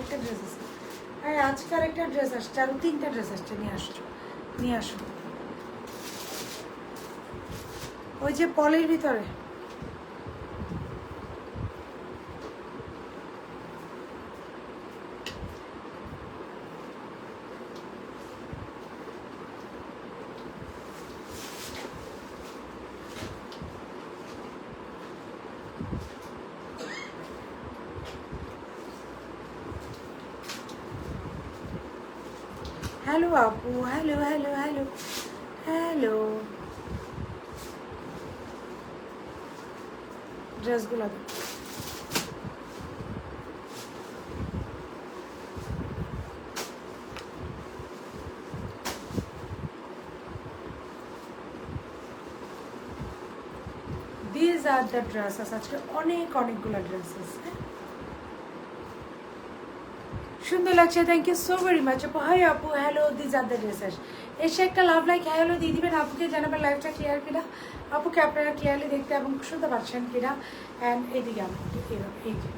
আরেকটা ড্রেস আছে, হ্যাঁ আজকে আরেকটা ড্রেস আসছে, আরও 3টা ড্রেস আসছে, নিয়ে আসো ওই যে পলের ভিতরে। হ্যালো আপু, হ্যালো হ্যালো হ্যালো হ্যালো, ড্রেসগুলো দিস আর দ্য ড্রেসেস, আজকে অনেকগুলো ড্রেসেস, সুন্দর লাগছে, thank you so very much আপু। হাই আপু, hello, this are the dresses. এসে একটা লাভ লাইক হ্যালো দিয়ে দিবেন, আপুকে জানাবেন লাইভটা ক্লিয়ার কিনা, আপুকে আপনারা ক্লিয়ারলি দেখতে এবং শুনতে পাচ্ছেন কিনা। অ্যান্ড এইদিকে আমাকে এই যে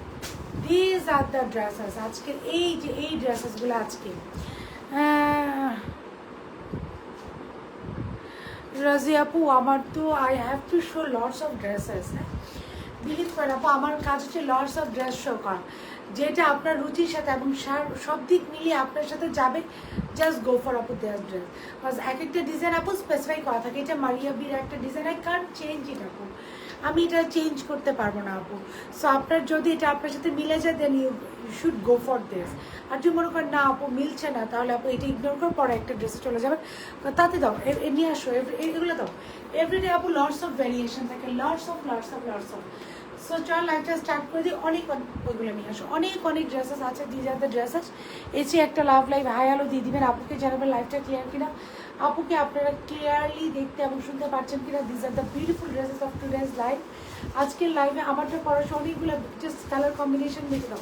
দিস আর দ্য ড্রেসেস, আজকের এই ড্রেসেসগুলো আজকে রাজি আপু, আমার তো I have to show lots of dresses, হ্যাঁ বিলিভ করেন আপু, আমার কাজ হচ্ছে লটস অফ ড্রেস শো করা, যেটা আপনার রুচির সাথে এবং সব দিক মিলিয়ে আপনার সাথে যাবে। জাস্ট গো ফর আপু দেয়ার ড্রেস, বিকজ এক একটা ডিজাইন আপু স্পেসিফাই করা থাকে, এটা মারিয়া বির একটা design, I can't change it আপু, আমি এটা চেঞ্জ করতে পারবো না আপু। সো আপনার যদি এটা আপনার সাথে মিলে যায় then you should go for this. আর যদি মনে করেন না আপু মিলছে না, তাহলে আপু এটা ইগনোর করে পরে একটা ড্রেসে চলে যাবেন, তাতে দাও নিয়ে আসো, এগুলো দাও। এভরিডে আপু লটস অফ ভ্যারিয়েশন থাকে, লটস অফ সো চল লাইফটা স্টার্ট করে দিই। ওইগুলো নিয়ে আসো, অনেক ড্রেসেস আছে, দিজ আর দ্য ড্রেসেস। এসে একটা লাভ লাইভ হাই আলো দিয়ে দিবেন, আপুকে জানাবেন লাইফটা ক্লিয়ার কিনা, আপুকে আপনারা ক্লিয়ারলি দেখতে এবং শুনতে পাচ্ছেন কিনা। These are the beautiful dresses of today's live. আজকের লাইভে আমারটা পড়াশো অনেকগুলো জাস্ট কালার কম্বিনেশন দেখে দাও,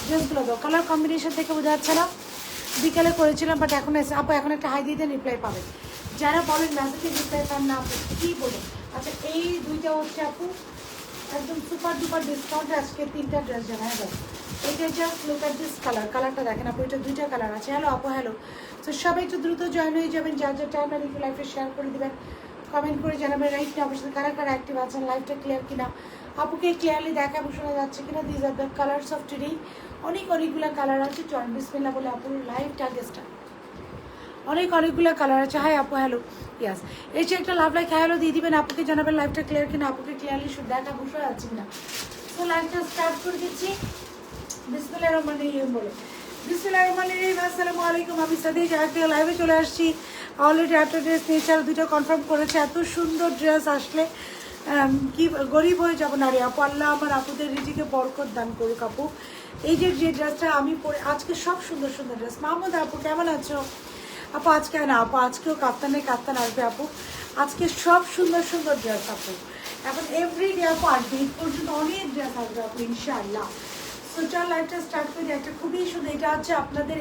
ড্রেসগুলো দাও, কালার কম্বিনেশন থেকে বোঝা যাচ্ছে না, বিকালে করেছিলাম বাট এখন এসে আপু এখন একটা হাই দিয়ে দেন, রিপ্লাই পাবেন। যারা বলেন মেসেজে রিপ্লাই পান না আপু কী বলে। আচ্ছা এই দুইটা হচ্ছে আপু একদম সুপার ডুপার ডিসকাউন্ট, আজকে 3টা ড্রেস জানায় দাও। এটা জাস্ট লুক অ্যাট দিস কালারটা দেখেন আপু, এটা 2টা কালার আছে। হ্যালো আপু, হ্যালো। তো সবাই একটু দ্রুত জয়েন হয়ে যাবেন, যার টাইম আর একটু লাইফে শেয়ার করে দেবেন, কমেন্ট করে জানাবেন রাইট না আমার সাথে কারা অ্যাক্টিভ আছেন, লাইফটা ক্লিয়ার কিনা, আপুকে ক্লিয়ারলি দেখা এবং শোনা যাচ্ছে কিনা। These are the colours of today, অনেকগুলো কালার আছে। চল বিসমিল্লাহ বলে আপুর লাইভটা গেস্টটা অনেকগুলো কালার আছে। হাই আপু, হ্যালো, ইয়াস। এই যে একটা লাভ লাইক হ্যালো দিয়ে দিবেন, আপুকে জানাবেন লাইভটা ক্লিয়ার কিনা, আপুকে ক্লিয়ারলি দেখা বসে আছে কিনা। তো লাইভটা স্টার্ট করে দিচ্ছি বিসমিল্লাহির রহমানির রহিম বলে। বিসমিল্লাহির রহমানির রহিম, আসসালামু আলাইকুম। আমি সাদিক একটা লাইভে চলে আসছি, অলরেডি একটা ড্রেস নিয়েছি আর 2টা কনফার্ম করেছে। এত সুন্দর ড্রেস আসলে কি গরিব হয়ে যাবো না রে আপু, আল্লাহ আমার আপুদের রিজিকে বরকত দান করুক আপু। এই যে ড্রেসটা আমি পরে আজকে সব সুন্দর ড্রেস। মাহমুদ আপু কেমন আছো আপু? আজকে না আপু, আজকেও কাপ্তান আসবে আপু, আজকে সব সুন্দর ড্রেস আপু। এখন এভরিডে আপু আসবে, ঈদ পর্যন্ত অনেক ড্রেস আসবে আপু ইনশাআল্লাহ। সো চল লাইভটা স্টার্ট করি। একটা খুবই সুন্দর,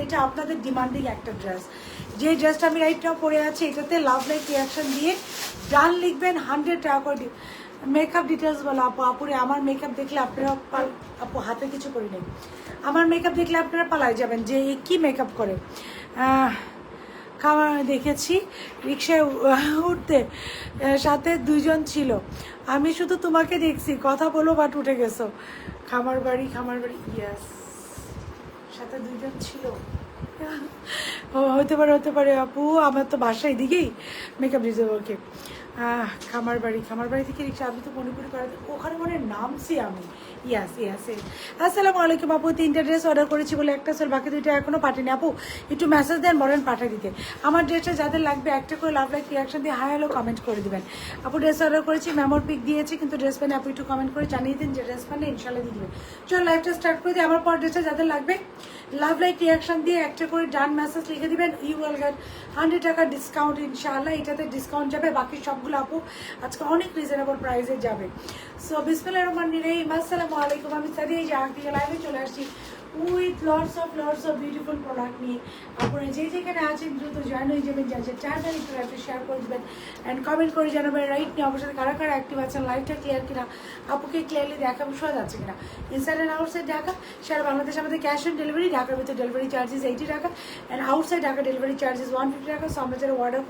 এটা আপনাদের ডিমান্ডিং একটা ড্রেস, যে ড্রেসটা আমি রাইট নাও পরে আছি, এটাতে লাভ লাইক রিয়াকশন দিয়ে ডান লিখবেন, 100 টাকা করে মেকআপ ডিটেলস বলো আপুরে। আমার মেকআপ দেখলে আপনারা আপু হাতে কিছু করি নেই, আমার মেকআপ দেখলে আপনারা পালাই যাবেন যে কি মেকআপ করে। খাবার দেখেছি রিক্সায় উঠতে, সাথে 2জন ছিল, আমি শুধু তোমাকে দেখছি, কথা বলো বাট উঠে গেছো। খামার বাড়ি ইয়াস, সাথে 2জন ছিল। হতে পারে আপু, আমার তো বাসায় দিকেই মেকআপ দিতে ওকে। খামার বাড়ি থেকে রিক্সা, আমি তো মণিপুরি করাতে ওখানে মনে নামছি আমি। ইয়াস। আসসালামু আলাইকুম আপু, 3টা ড্রেস অর্ডার করেছি বলে একটা সেল, বাকি 2টা এখনও পাঠিনি আপু, একটু মেসেজ দেন বলেন পাঠিয়ে দিতে। আমার ড্রেসটা যাদের লাগবে একটা করে লাভ লাইক রিয়াকশন দিয়ে হাই হ্যালো কমেন্ট করে দেবেন। আপু ড্রেস অর্ডার করেছি, মেমোর পিক দিয়েছি, কিন্তু ড্রেস পেনে আপু একটু কমেন্ট করে জানিয়ে দিন যে ড্রেস পেনে, ইনশাল্লাহ দিয়ে দেবেন। চল লাইভটা স্টার্ট করে দিই। আমার পর ড্রেসটা যাদের লাগবে লাভ লাইক রিয়াকশন দিয়ে একটা করে ডান মেসেজ লিখে দিবেন, ইউ উইল গেট 100 টাকা ডিসকাউন্ট ইনশাআল্লাহ। এটাতে ডিসকাউন্ট যাবে, বাকি সবগুলো আপু আজকে অনেক রিজনেবল প্রাইসে যাবে। সো বিসমিল্লাহির রহমানির রহিম, আসসালামু আলাইকুম। আমি সাদিয়া লাইভে চলে আসছি, with lots of beautiful product নিয়ে আপনারা যেখানে আছেন দ্রুত জয়েন হয়ে যাবেন, যা চারবার একটু লাইভটা শেয়ার করে দেবেন অ্যান্ড কমেন্ট করে জানাবেন রাইট নিয়ে অবশ্যই কারা কারা অ্যাক্টিভ আছেন, লাইভটা ক্লিয়ার কিনা, আপুকে ক্লিয়ারলি দেখা শোয়া যাচ্ছে কিনা, ইনসাইড অ্যান্ড আউটসাইড ঢাকা সারা বাংলাদেশ আমাদের ক্যাশ অন ডেলিভারি, ঢাকার ভিতরে delivery charges 80 taka and outside Dhaka delivery charges 150 taka. So আমরা যারা অর্ডার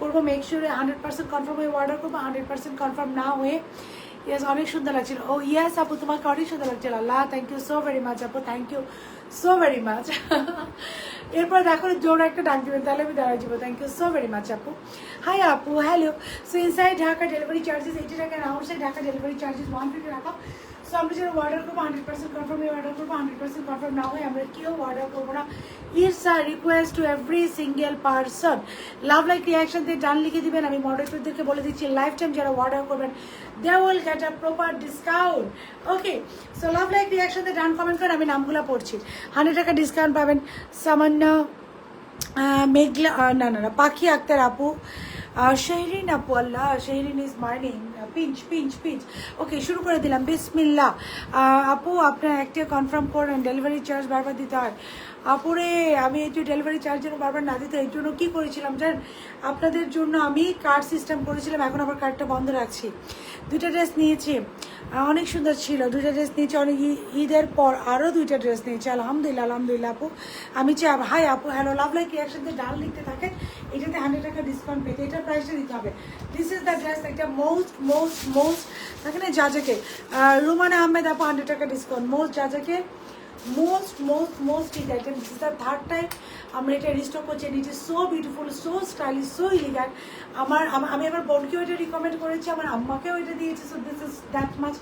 করবো মেক শিওর 100% কনফার্ম হয়ে অর্ডার করবো, 100% কনফার্ম না হয়ে ইয়াস অনেক সুন্দর লাগছিল। ও ইয়াস আপু তোমাকে অনেক সুন্দর লাগছিল, আল্লাহ thank you so very much আপু, thank you so very much. এরপর দেখো জোর একটা ডাক দিবেন তাহলে আমি দাঁড়াই যাবো, thank you so very much আপু। হাই আপু, hello. So inside Dhaka delivery charges 80 taka and outside Dhaka delivery charges 150 taka. So আমরা যারা অর্ডার করবো 100% কনফার্ম হয়ে অর্ডার করবো, 100% কনফার্ম না হয় আমরা কেউ অর্ডার করবো না। It's a request to every single person. Love like reaction দিয়ে ডান লিখে দিবেন। আমি মডারেটরদেরকে বলে দিচ্ছি লাইফ টাইম যারা অর্ডার করবেন they will get a proper discount. Okay, so love like reaction দিয়ে ডান কমেন্ট করেন, আমি নামগুলো পড়ছি। 100 টাকা ডিসকাউন্ট পাবেন সামান্য মেঘলা না পাখি আক্তার আপু, শাহরিন আপু, আল্লাহ Shahrin is my name, pinch. Okay, শুরু করে দিলাম বিসমিল্লাহ। আপু আপনার একটা কনফার্ম করেন, ডেলিভারি চার্জ বারবার দিতে হয়। আপুরে আমি একটু ডেলিভারি চার্জ যেন বারবার না দিতে, এর জন্য কী করেছিলাম জানেন, আপনাদের জন্য আমি কার্ড সিস্টেম করেছিলাম, এখন আবার কার্ডটা বন্ধ রাখছি। 2টা ড্রেস নিয়েছি, অনেক সুন্দর ছিল, 2টা ড্রেস নিয়েছি, অনেক ঈদের পর আরও 2টা ড্রেস নিয়েছি, আলহামদুলিল্লাহ আপু। আমি চাই হাই আপু, হ্যালো, লাভ লাইক রিয়াকশন দিয়ে ডাল লিখতে থাকেন, এটাতে 100 টাকা ডিসকাউন্ট পেতে, এটার প্রাইসটা দিতে হবে। দিস ইজ দ্য ড্রেস, একটা মোস্ট থাকে না যাজাকে, রুমানা আহমেদ আপু 100 টাকা ডিসকাউন্ট, মোস্ট যাজাকে most hit item. This is the third time আমরা এটা রিস্টক করছি। It is so beautiful, so stylish, so elegant. আমি আমার বোনকেও এটা রিকমেন্ড করেছি, আমার আম্মাকেও এটা দিয়েছি। So this is that much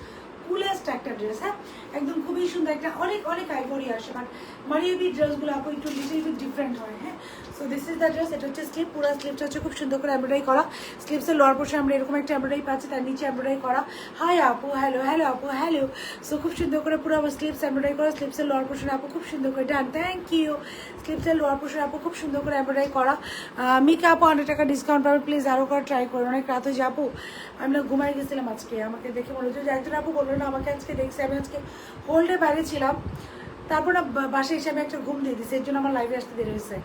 coolest একটা ড্রেস। হ্যাঁ, একদম খুবই সুন্দর, একটা অনেক আইভরি আসে, বাট মারিয়াবি ড্রেসগুলো আপু একটু লিটল বিট ডিফারেন্ট হয়। হ্যাঁ, so this is the dress. এটা হচ্ছে স্লিপ, পুরো স্লিপটা হচ্ছে খুব সুন্দর করে এমব্রয়ডারি করা। স্লিপসের লোয়ার পোর্শন আমরা এরকম একটা এমব্রয়ডারি পাচ্ছি, তার নিচে এমব্রয়ডারি করা। হাই আপু, হ্যালো আপু, হ্যালো। সো খুব সুন্দর করে পুরো স্লিপস এমব্রয়ডারি করা, স্লিপসের লোয়ার পোর্শন আপু খুব সুন্দর করে ডান, থ্যাংক ইউ। স্লিপসের লোয়ার পোর্শন আপু খুব সুন্দর করে এমব্রয়ডারি করা। মিকা আপু 100 টাকা ডিসকাউন্ট পাবে, প্লিজ আরও করে ট্রাই করুন। অনেক রাত হয়ে আপু, আমি না ঘুমাই গেছিলাম আজকে, আমাকে দেখে মনে হচ্ছে যে একজন আপু বললো না আমাকে আজকে দেখছি, আমি আজকে হোল্ডে বাইরে ছিলাম, তারপর না বাসায় এসে আমি একটা ঘুম দিয়ে দিচ্ছি, এর জন্য আমার লাইভে আসতে দেরি হয়েছে।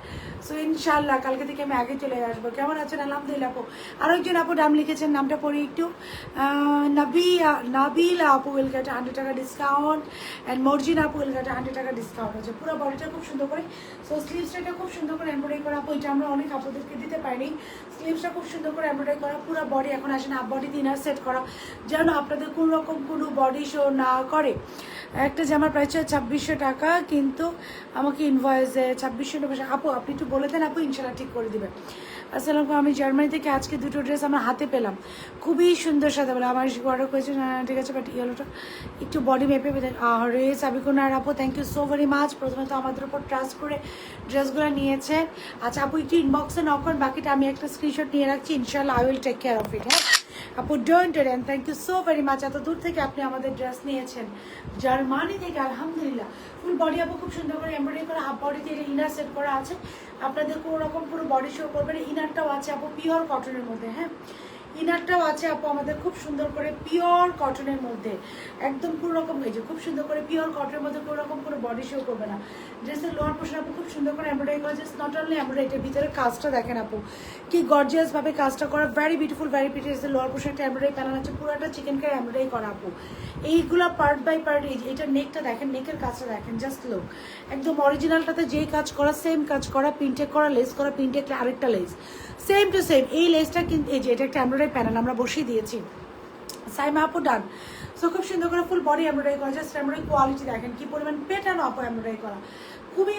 সো ইনশাল্লাহ কালকে থেকে আমি আগে চলে আসবো। কেমন আছেন? আলহামদুলিল্লাহ আপু। আরও একজন আপু নাম লিখেছেন, নামটা পড়ি একটু, নাবিল আপু উইল গেট 100 টাকা ডিসকাউন্ট অ্যান্ড মর্জিন আপু উইল গেট 100 টাকা ডিসকাউন্ট আছে। পুরো বডিটা খুব সুন্দর করে, সো স্লিভসটা খুব সুন্দর করে এমব্রয়ডারি করা আপু, এটা আমরা অনেক আপুদেরকে দিতে পারিনি। স্লিভসটা খুব সুন্দর করে এমব্রয়ডারি করা, পুরো বডি এখন আসে না, বডিতে ইনার সেট করা, যেন আপনাদের কোনো রকম কোনো বডি শো না করে। একটা জামার প্রাইস হচ্ছে 2600 টাকা, কিন্তু আমাকে ইনভয়েসে 2600 আপু আপনি একটু বলে দেন আপু, ইনশাল্লাহ ঠিক করে দেবেন। আসসালাম, আমি জার্মানি থেকে আজকে 2টো ড্রেস আমার হাতে পেলাম, খুবই সুন্দর সাথে বলে আমার অর্ডার করেছে, ঠিক আছে, বাট ইয়েলোটা একটু বডি মেপে রে সাবিকুনার আপু, thank you so very much. প্রথমে তো আমাদের উপর ট্রাস্ট করে ড্রেসগুলো নিয়েছে। আচ্ছা আপু একটু ইনবক্সে নক করেন, বাকিটা আমি একটা স্ক্রিনশট নিয়ে রাখছি, ইনশাল্লাহ I will take care of it. হ্যাঁ আপু, don't worry, thank you so very much. এত দূর থেকে আপনি আমাদের ড্রেস নিয়েছেন জার্মানি থেকে, আলহামদুলিল্লাহ। ফুল বডি আপু খুব সুন্দর করে এমব্রয়ডারি করা, হাফ বডিতে এটা ইনার সেট করা আছে, আপনাদের কোনো রকম পুরো বডি শো করবে না। ইনারটাও আছে আপু পিওর কটনের মধ্যে। হ্যাঁ, ইনারটাও আছে আপু আমাদের খুব সুন্দর করে পিওর কটনের মধ্যে, একদম কোনো রকম এই যে খুব সুন্দর করে পিওর কটনের মধ্যে কোনো রকম কোনো বডি শো করবে না। ড্রেসের লোয়ার পোর্শন আপু খুব সুন্দর করে এমব্রয়ডারি করা, জাস্ট নট অনলি এমব্রয়ডারি, এটার ভিতরে কাজটা দেখেন আপু কি গর্জিয়াসভাবে কাজটা করা, very beautiful, very pretty. Lower portion একটা এমব্রয়ডারি প্যানেল আছে, পুরোটা চিকেন কারি এমব্রয়ডারি করা আপু। এইগুলো পার্ট বাই পার্ট, এইটা নেকটা দেখেন, নেকের কাজটা দেখেন, জাস্ট লুক, একদম অরিজিনালটাতে যেই কাজ করা সেম কাজ করা, প্রিন্টেক করা, লেস করা, প্রিন্টেক আরেকটা লেস, সেম টু সেম। এই লেসটা কিন্তু এই যে এটা একটা এমব্রয়ডারি প্যানেল আমরা বসিয়ে দিয়েছি, সাইমা আপু ডান। সো খুব সুন্দর করে ফুল বডি এমব্রয়ডারি করা, জাস্ট এমব্রয়ডারি কোয়ালিটি দেখেন কি পরিমাণ পেটানো আপু এমব্রয়ডারি করা,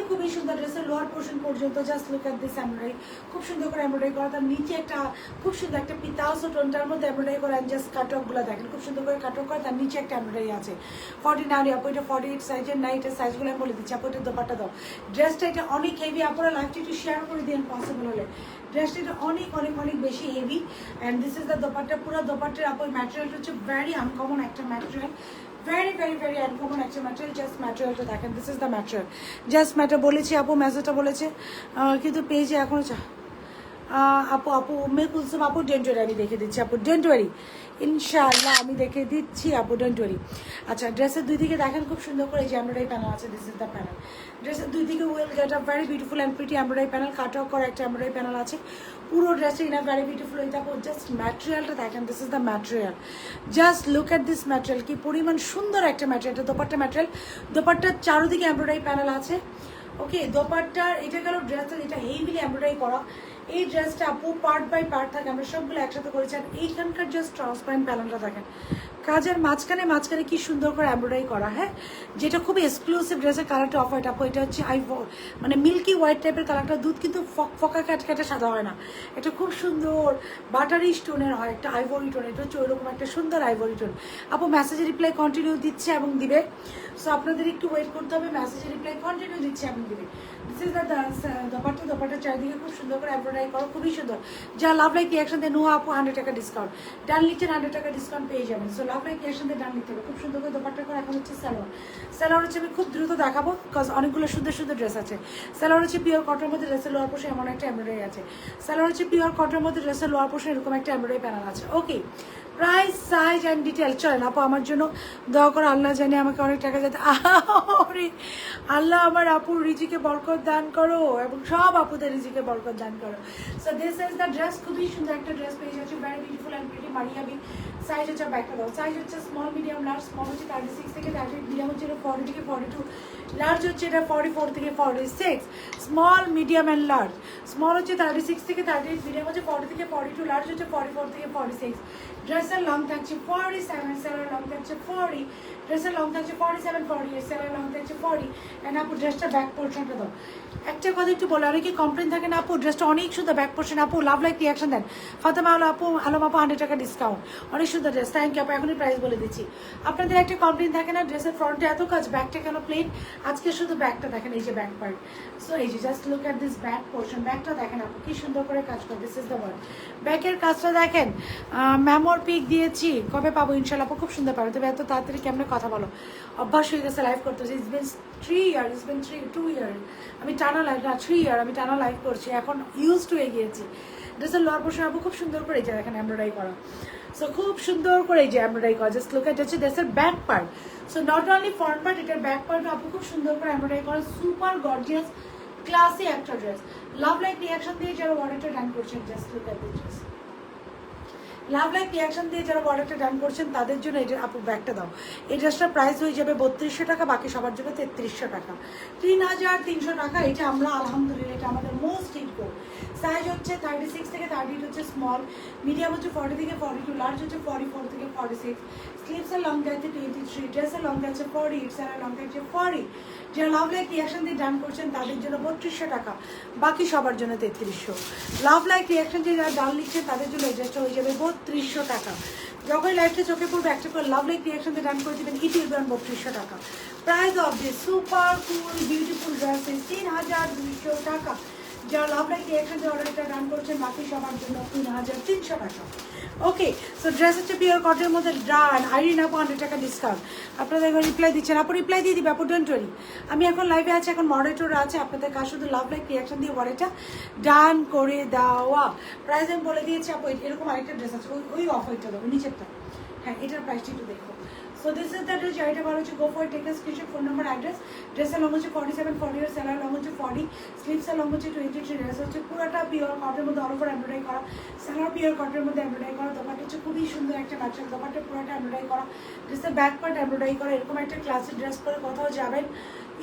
খুবই সুন্দর। ড্রেসের লোয়ার পোর্শন পর্যন্ত just look at this embroidery, খুব সুন্দর করে এমব্রয়ডারি করা, তার নিচে একটা খুব সুন্দর একটা পিতাসো টোনটার মধ্যে এমব্রয়ডারি করা, জাস্ট কাটওয়ার্কগুলো দেখেন খুব সুন্দর করে কাটওয়ার্ক করা, তার নিচে একটা এমব্রয়ডারি আছে। 49 আপু, এটা 48 সাইজের না, এটা সাইজগুলো আমি বলে দিচ্ছি আপু, এটা দোপাট্টা দাও। ড্রেসটা এটা অনেক হেভি, আপনারা লাইভটা একটু শেয়ার করে দিন পসিবল হলে। ড্রেসটা এটা অনেক বেশি heavy, and this is the dupatta. পুরো দোপাট্টার আপু ম্যাটেরিয়ালটা হচ্ছে ভেরি আনকমন একটা ম্যাটেরিয়াল, very uncommon একটা ম্যাটেরিয়াল। জাস্ট ম্যাটেরিয়ালটা দেখেন, this is the material, just matter বলেছি আপু, মেসেজটা বলেছে, কিন্তু পেজে এখনো আপু আপু উম্মে কুলসুম আপু ডোন্ট ওয়ারি, আমি দেখে দিচ্ছি আপু, ডোন্ট ওয়ারি, ইনশাআল্লাহ আমি দেখে দিচ্ছি আপু, ডোন্ট ওয়ারি। আচ্ছা, ড্রেসের দুই দিকে দেখেন খুব সুন্দর করে যে এমব্রয়ডারি প্যানেল আছে, দিস ইজ দ্য প্যানেল। ড্রেসের দুই দিকে will get up very beautiful and pretty embroidery panel, cut off করা একটা এমব্রয়ডারি প্যানেল আছে পুরো ড্রেসে, ইন আ ভেরি বিউটিফুল। এই দেখো জাস্ট ম্যাটেরিয়ালটা দেখেন, this is the material, just look at this material, কি পরিমাণ সুন্দর একটা ম্যাটেরিয়াল। এটা দোপাট্টা ম্যাটেরিয়াল, দোপাট্টার চারোদিকে এমব্রয়ডারি প্যানেল আছে। ওকে, দোপাট্টার এটা গেল ড্রেসটা, এটা হেভিলি এমব্রয়ডারি করা। এই ড্রেসটা আপু পার্ট বাই পার্ট থাকে, আমরা সবগুলো একসাথে করেছি। আর এইখানকার জাস্ট ট্রান্সপারেন্ট প্যানেলটা দেখেন, কাজের মাঝখানে মাঝখানে কি সুন্দর করে এমব্রয়ডারি করা, হ্যাঁ, যেটা খুব এক্সক্লুসিভ। ড্রেসের কালারটা অফ হোয়াইট আপু, এটা হচ্ছে মানে মিল্কি হোয়াইট টাইপের কালারটা, দুধ কিন্তু ফকা ক্যাটে সাদা হয় না, এটা খুব সুন্দর বাটারি স্টোনের হয়, একটা আইভরি টোন, এটা হচ্ছে ওইরকম একটা সুন্দর আইভরি টোন। আপু মেসেজের রিপ্লাই কন্টিনিউ দিচ্ছে এবং দিবে, সো আপনাদের একটু ওয়েট করতে হবে, মেসেজের রিপ্লাই কন্টিনিউ দিচ্ছে এবং দিবে। দিস ইজ দ্য দোপাট্টা চারিদিকে খুব সুন্দর করে এমব্রয়ডারি করা, খুবই সুন্দর। যা লাভ লাইক রিয়াকশন দিয়ে নো আপু 100 টাকা ডিসকাউন্ট, ডান লিখছেন 100 টাকা ডিসকাউন্ট পেয়ে যাবেন। সো লাভ লাইক রিয়াকশন দিয়ে ডান লিখতে হবে, খুব সুন্দর করে দোপাট্টা করা। এখন হচ্ছে সালোয়ার, সালোয়ার হচ্ছে আমি খুব দ্রুত দেখাবো বিকজ অনেকগুলো সুন্দর সুন্দর ড্রেস আছে। সালোয়ার হচ্ছে পিওর কটনের মধ্যে, ড্রেসের লোয়ার পোর্শন এমন একটা এমব্রয়ডারি আছে। সালোয়ার হচ্ছে পিওর কটনের মধ্যে, ড্রেসের লোয়ার পোর্শন এরকম একটা এমব্রয়ডারি প্যানেল আছে। ওকে, প্রাইস সাইজ অ্যান্ড ডিটেল চলেন আপু, আমার জন্য দয়া করে, আল্লাহ জানে আমাকে অনেক টাকা যাতে, আল্লাহ আমার আপুর রিজিকে বরকত দান করো এবং সব আপুদের রিজিকে বরকত দান করো। So this is the dress, খুবই সুন্দর একটা ড্রেস পেয়ে যাচ্ছে, very beautiful and pretty Mariabi. Size হচ্ছে ব্যাকটা দাও, সাইজ হচ্ছে স্মল মিডিয়াম লার্জ, স্মল হচ্ছে 36 থেকে 38, মিডিয়াম হচ্ছে এটা 40 থেকে 42, লার্জ হচ্ছে এটা 44 থেকে 46, small medium and large. Small হচ্ছে 36 থেকে 38, মিডিয়াম হচ্ছে 40 থেকে 42, লার্জ হচ্ছে 44 থেকে 46। ড্রেসের লং থাকছে 47, সেলার লং থাকছে 40, ড্রেসের লং থাকছে 47, 48, সেলার লং থাকছে 40। অ্যান্ড আপু ড্রেসটা ব্যাক পোর্শনটা দাও। একটা কথা একটু বলে, অনেকে কমপ্লেন থাকে না আপু ড্রেসটা অনেক সুন্দর ব্যাক পোর্শন, আপু লাভ লাইক রিয়াকশন দেন। ফাতেমা আপু, আলম আপু 100 টাকা ডিসকাউন্ট, অনেক সুন্দর ড্রেস, থ্যাংক ইউ আপু, এখনই প্রাইস বলে দিচ্ছি। আপনাদের একটা কমপ্লেন থাকে না ড্রেসের ফ্রন্টে এত কাজ, ব্যাকটা কেন প্লেন, আজকে শুধু ব্যাকটা দেখেন, এই যে ব্যাক পার্ট। সো এই যে just look at this back portion, ব্যাকটা দেখেন আপু কি সুন্দর করে কাজ করে, দিস ইজ দ্য ওয়ার্ড। ব্যাকের কাজটা দেখেন, মেমোর পিক দিয়েছি, কবে পাবো ইনশাল্লাহ আপু, খুব সুন্দর পাবো, তবে এত তাড়াতাড়ি কেমনে কথা বলো, অভ্যাস হয়ে গেছে লাইভ করতে, it's been 3 year, it's been 2 ইয়ার আমি টানা লাইভ, না 3 ইয়ার আমি টানা লাইভ করছি, এখন ইউজড হয়ে গিয়েছি। ড্রেসের লোয়ার পোর্শন আপু খুব সুন্দর করে, এই যে দেখেন এমব্রয়ডারি করা, সো খুব সুন্দর করে এই যে এমব্রয়ডারি করা, জাস্ট লুক এট হচ্ছে ড্রেসের back part. So not only front part, এটার ব্যাক পার্ট আপু খুব সুন্দর করে এমব্রয়ডারি করা, সুপার গর্জিয়াস ক্লাসি একটা ড্রেস। লাভ লাইক রিয়াকশন দিয়ে যারা অর্ডারটা ডান করছেন, just look at this dress, love like reaction দিয়ে যারা অর্ডারটা ডান করছেন তাদের জন্য এই যে আপু ব্যাগটা দাও। এই ড্রেসটার প্রাইস হয়ে যাবে 3200 টাকা, বাকি সবার জন্য 3300 টাকা, 3300 টাকা। এটা আমরা আলহামদুলিল্লাহ, এটা আমাদের মোস্ট হিট কোড। সাইজ হচ্ছে 36 থেকে 38 হচ্ছে স্মল, মিডিয়াম হচ্ছে 40 থেকে 42, লার্জ হচ্ছে 44 থেকে 46, স্লিভসের লং যাচ্ছে 23, ড্রেসের লং যাচ্ছে 40, ইটসের লং যাচ্ছে 40। যারা লাভ লাইক রিয়াকশন দিয়ে ডান করছেন তাদের জন্য 3200 টাকা, বাকি সবার জন্য 3300। লাভ লাইক রিয়াকশন দিয়ে যারা ডান লিখছেন তাদের জন্য এই ড্রেসটা হয়ে যাবে 3200 টাকা। যখন লাইফটা চোখে পড়বে একটা করে লাভ লাইক রিয়াকশন দিয়ে ডান করে দেবেন, ইট উইল বি অন 3200 টাকা। Price of this super cool beautiful dress is 3200 টাকা। যারা লাভ লাইক রিয়াকশন দিয়ে অর্ডারটা ডান করছেন বাকি সবার জন্য 3300 টাকা। ওকে, সো ড্রেস হচ্ছে পিওর কটনের মধ্যে ডান, আইরিন আপু 100 টাকা ডিসকাউন্ট। আপনারা এবার রিপ্লাই দিচ্ছেন, আপু রিপ্লাই দিয়ে দিবে আপু, ডোন্ট ওয়ারি। আমি এখন লাইভে আছি, এখন মডারেটর আছে, আপনাদের কাজ শুধু লাভ লাইক রিয়াকশন দিয়ে অর্ডারটা ডান করে দেওয়া। প্রাইস আমি বলে দিয়েছি আপু, এরকম আরেকটা ড্রেস আছে, ওই অফ হোয়াইটটা দেবো নিচেরটা, হ্যাঁ এটার প্রাইসটা একটু দেখো। So this is the dress, যেটা বলা হচ্ছে go for take screenshot, phone number, address. ড্রেসের লং হচ্ছে 47, 40 এর সেলার লং হচ্ছে 40, স্লিভসের লং হচ্ছে 23, ড্রেস হচ্ছে পুরোটা পিওর কটনের মধ্যে অল ওভার এমব্রয়ডারি করা, সেলার পিওর কটনের মধ্যে এমব্রয়ডারি করা, দোপাট্টা হচ্ছে খুবই সুন্দর একটা ম্যাটেরিয়াল, দোপাট্টা পুরোটা এমব্রয়ডারি করা, ড্রেসের ব্যাক পার্ট এমব্রয়ডারি করা। এরকম একটা ক্লাসিক ড্রেস পরে কোথাও যাবেন,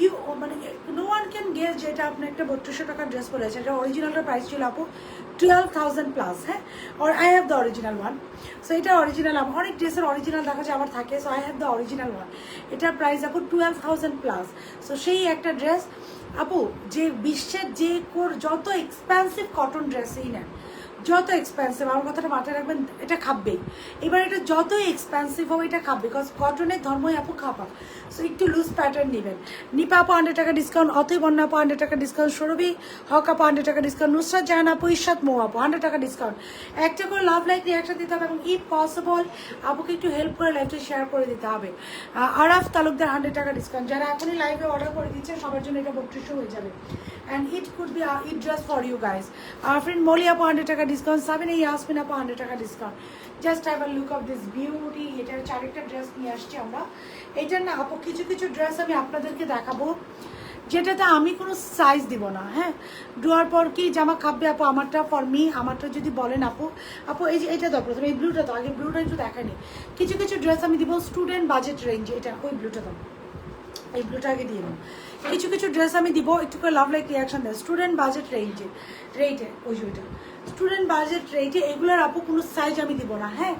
ইউ মানে নো ওয়ান ক্যান গেস যে এটা আপনি একটা 3200 টাকার ড্রেস পরেছে। এটা অরিজিনালটার প্রাইস ছিল আপু 12,000 প্লাস, হ্যাঁ, আর I have the original one. So এটা অরিজিনাল, অনেক ড্রেসের অরিজিনাল দেখা যায় আমার থাকে, so I have the original one. এটার প্রাইস আপু 12,000 প্লাস। সো সেই একটা ড্রেস আপু, যে বিশ্বের যে যত এক্সপেন্সিভ কটন ড্রেসেই নেন, যত এক্সপেন্সিভ, আমার কথাটা মাথায় রাখবেন, এটা খাবেই। এবার এটা যতই এক্সপেন্সিভ হবে এটা খাবে, বিকজ কটনের ধর্মই আপু খাবা। সো একটু লুজ প্যাটার্ন নেবেন। নিপা আপু 100 টাকা ডিসকাউন্ট, অতএব বন্যা আপু 100 টাকা ডিসকাউন্ট, সৌরভী হক আপু 100 টাকা ডিসকাউন্ট, নুসরাত জাহান আপু, ইশাত মৌ আপু 100 টাকা ডিসকাউন্ট। একটা করে লাভ লাইক রিয়াকশন দিতে হবে এবং ইফ পসিবল আপুকে একটু হেল্প করে লাইভটা শেয়ার করে দিতে হবে। আরাফ তালুকদার 100 টাকা ডিসকাউন্ট। যারা এখনই লাইভে অর্ডার করে দিচ্ছেন সবার জন্য এটা 3200 হয়ে যাবে। And it could be it just for you guys. Our friend Molly upon 100 টাকা ডিসকাউন্ট, সাবিনা ইয়াসমিন upon 100 টাকা discount. Just have a look of this beauty. এটার চারটা ড্রেস নিয়ে আসছি আমরা। এটার না আপু কিছু কিছু ড্রেস আমি আপনাদেরকে দেখাবো যেটাতে আমি কোনো সাইজ দিব না। হ্যাঁ, ডোয়ার পর কি জামা খাবে আপু, আমারটা ফর মি, আমারটা যদি বলেন আপু, আপু এই যে এটা দাও প্রথমে, এই ব্লুটা তো আগে, ব্লুটা একটু দেখানি। কিছু কিছু ড্রেস আমি দিব স্টুডেন্ট বাজেট রেঞ্জে, এটা ওই ব্লুটা দাও, এই ব্লুটা আগে দিয়ে দিন। কিছু কিছু ড্রেস আমি দিব একটু করে লাভ লাইক রিয়াকশন দেয় স্টুডেন্ট বাজেট রেঞ্জে, রেটে, ওই যে ওইটা স্টুডেন্ট বাজেট রেটে। এগুলোর আপু কোনো সাইজ আমি দিব না। হ্যাঁ,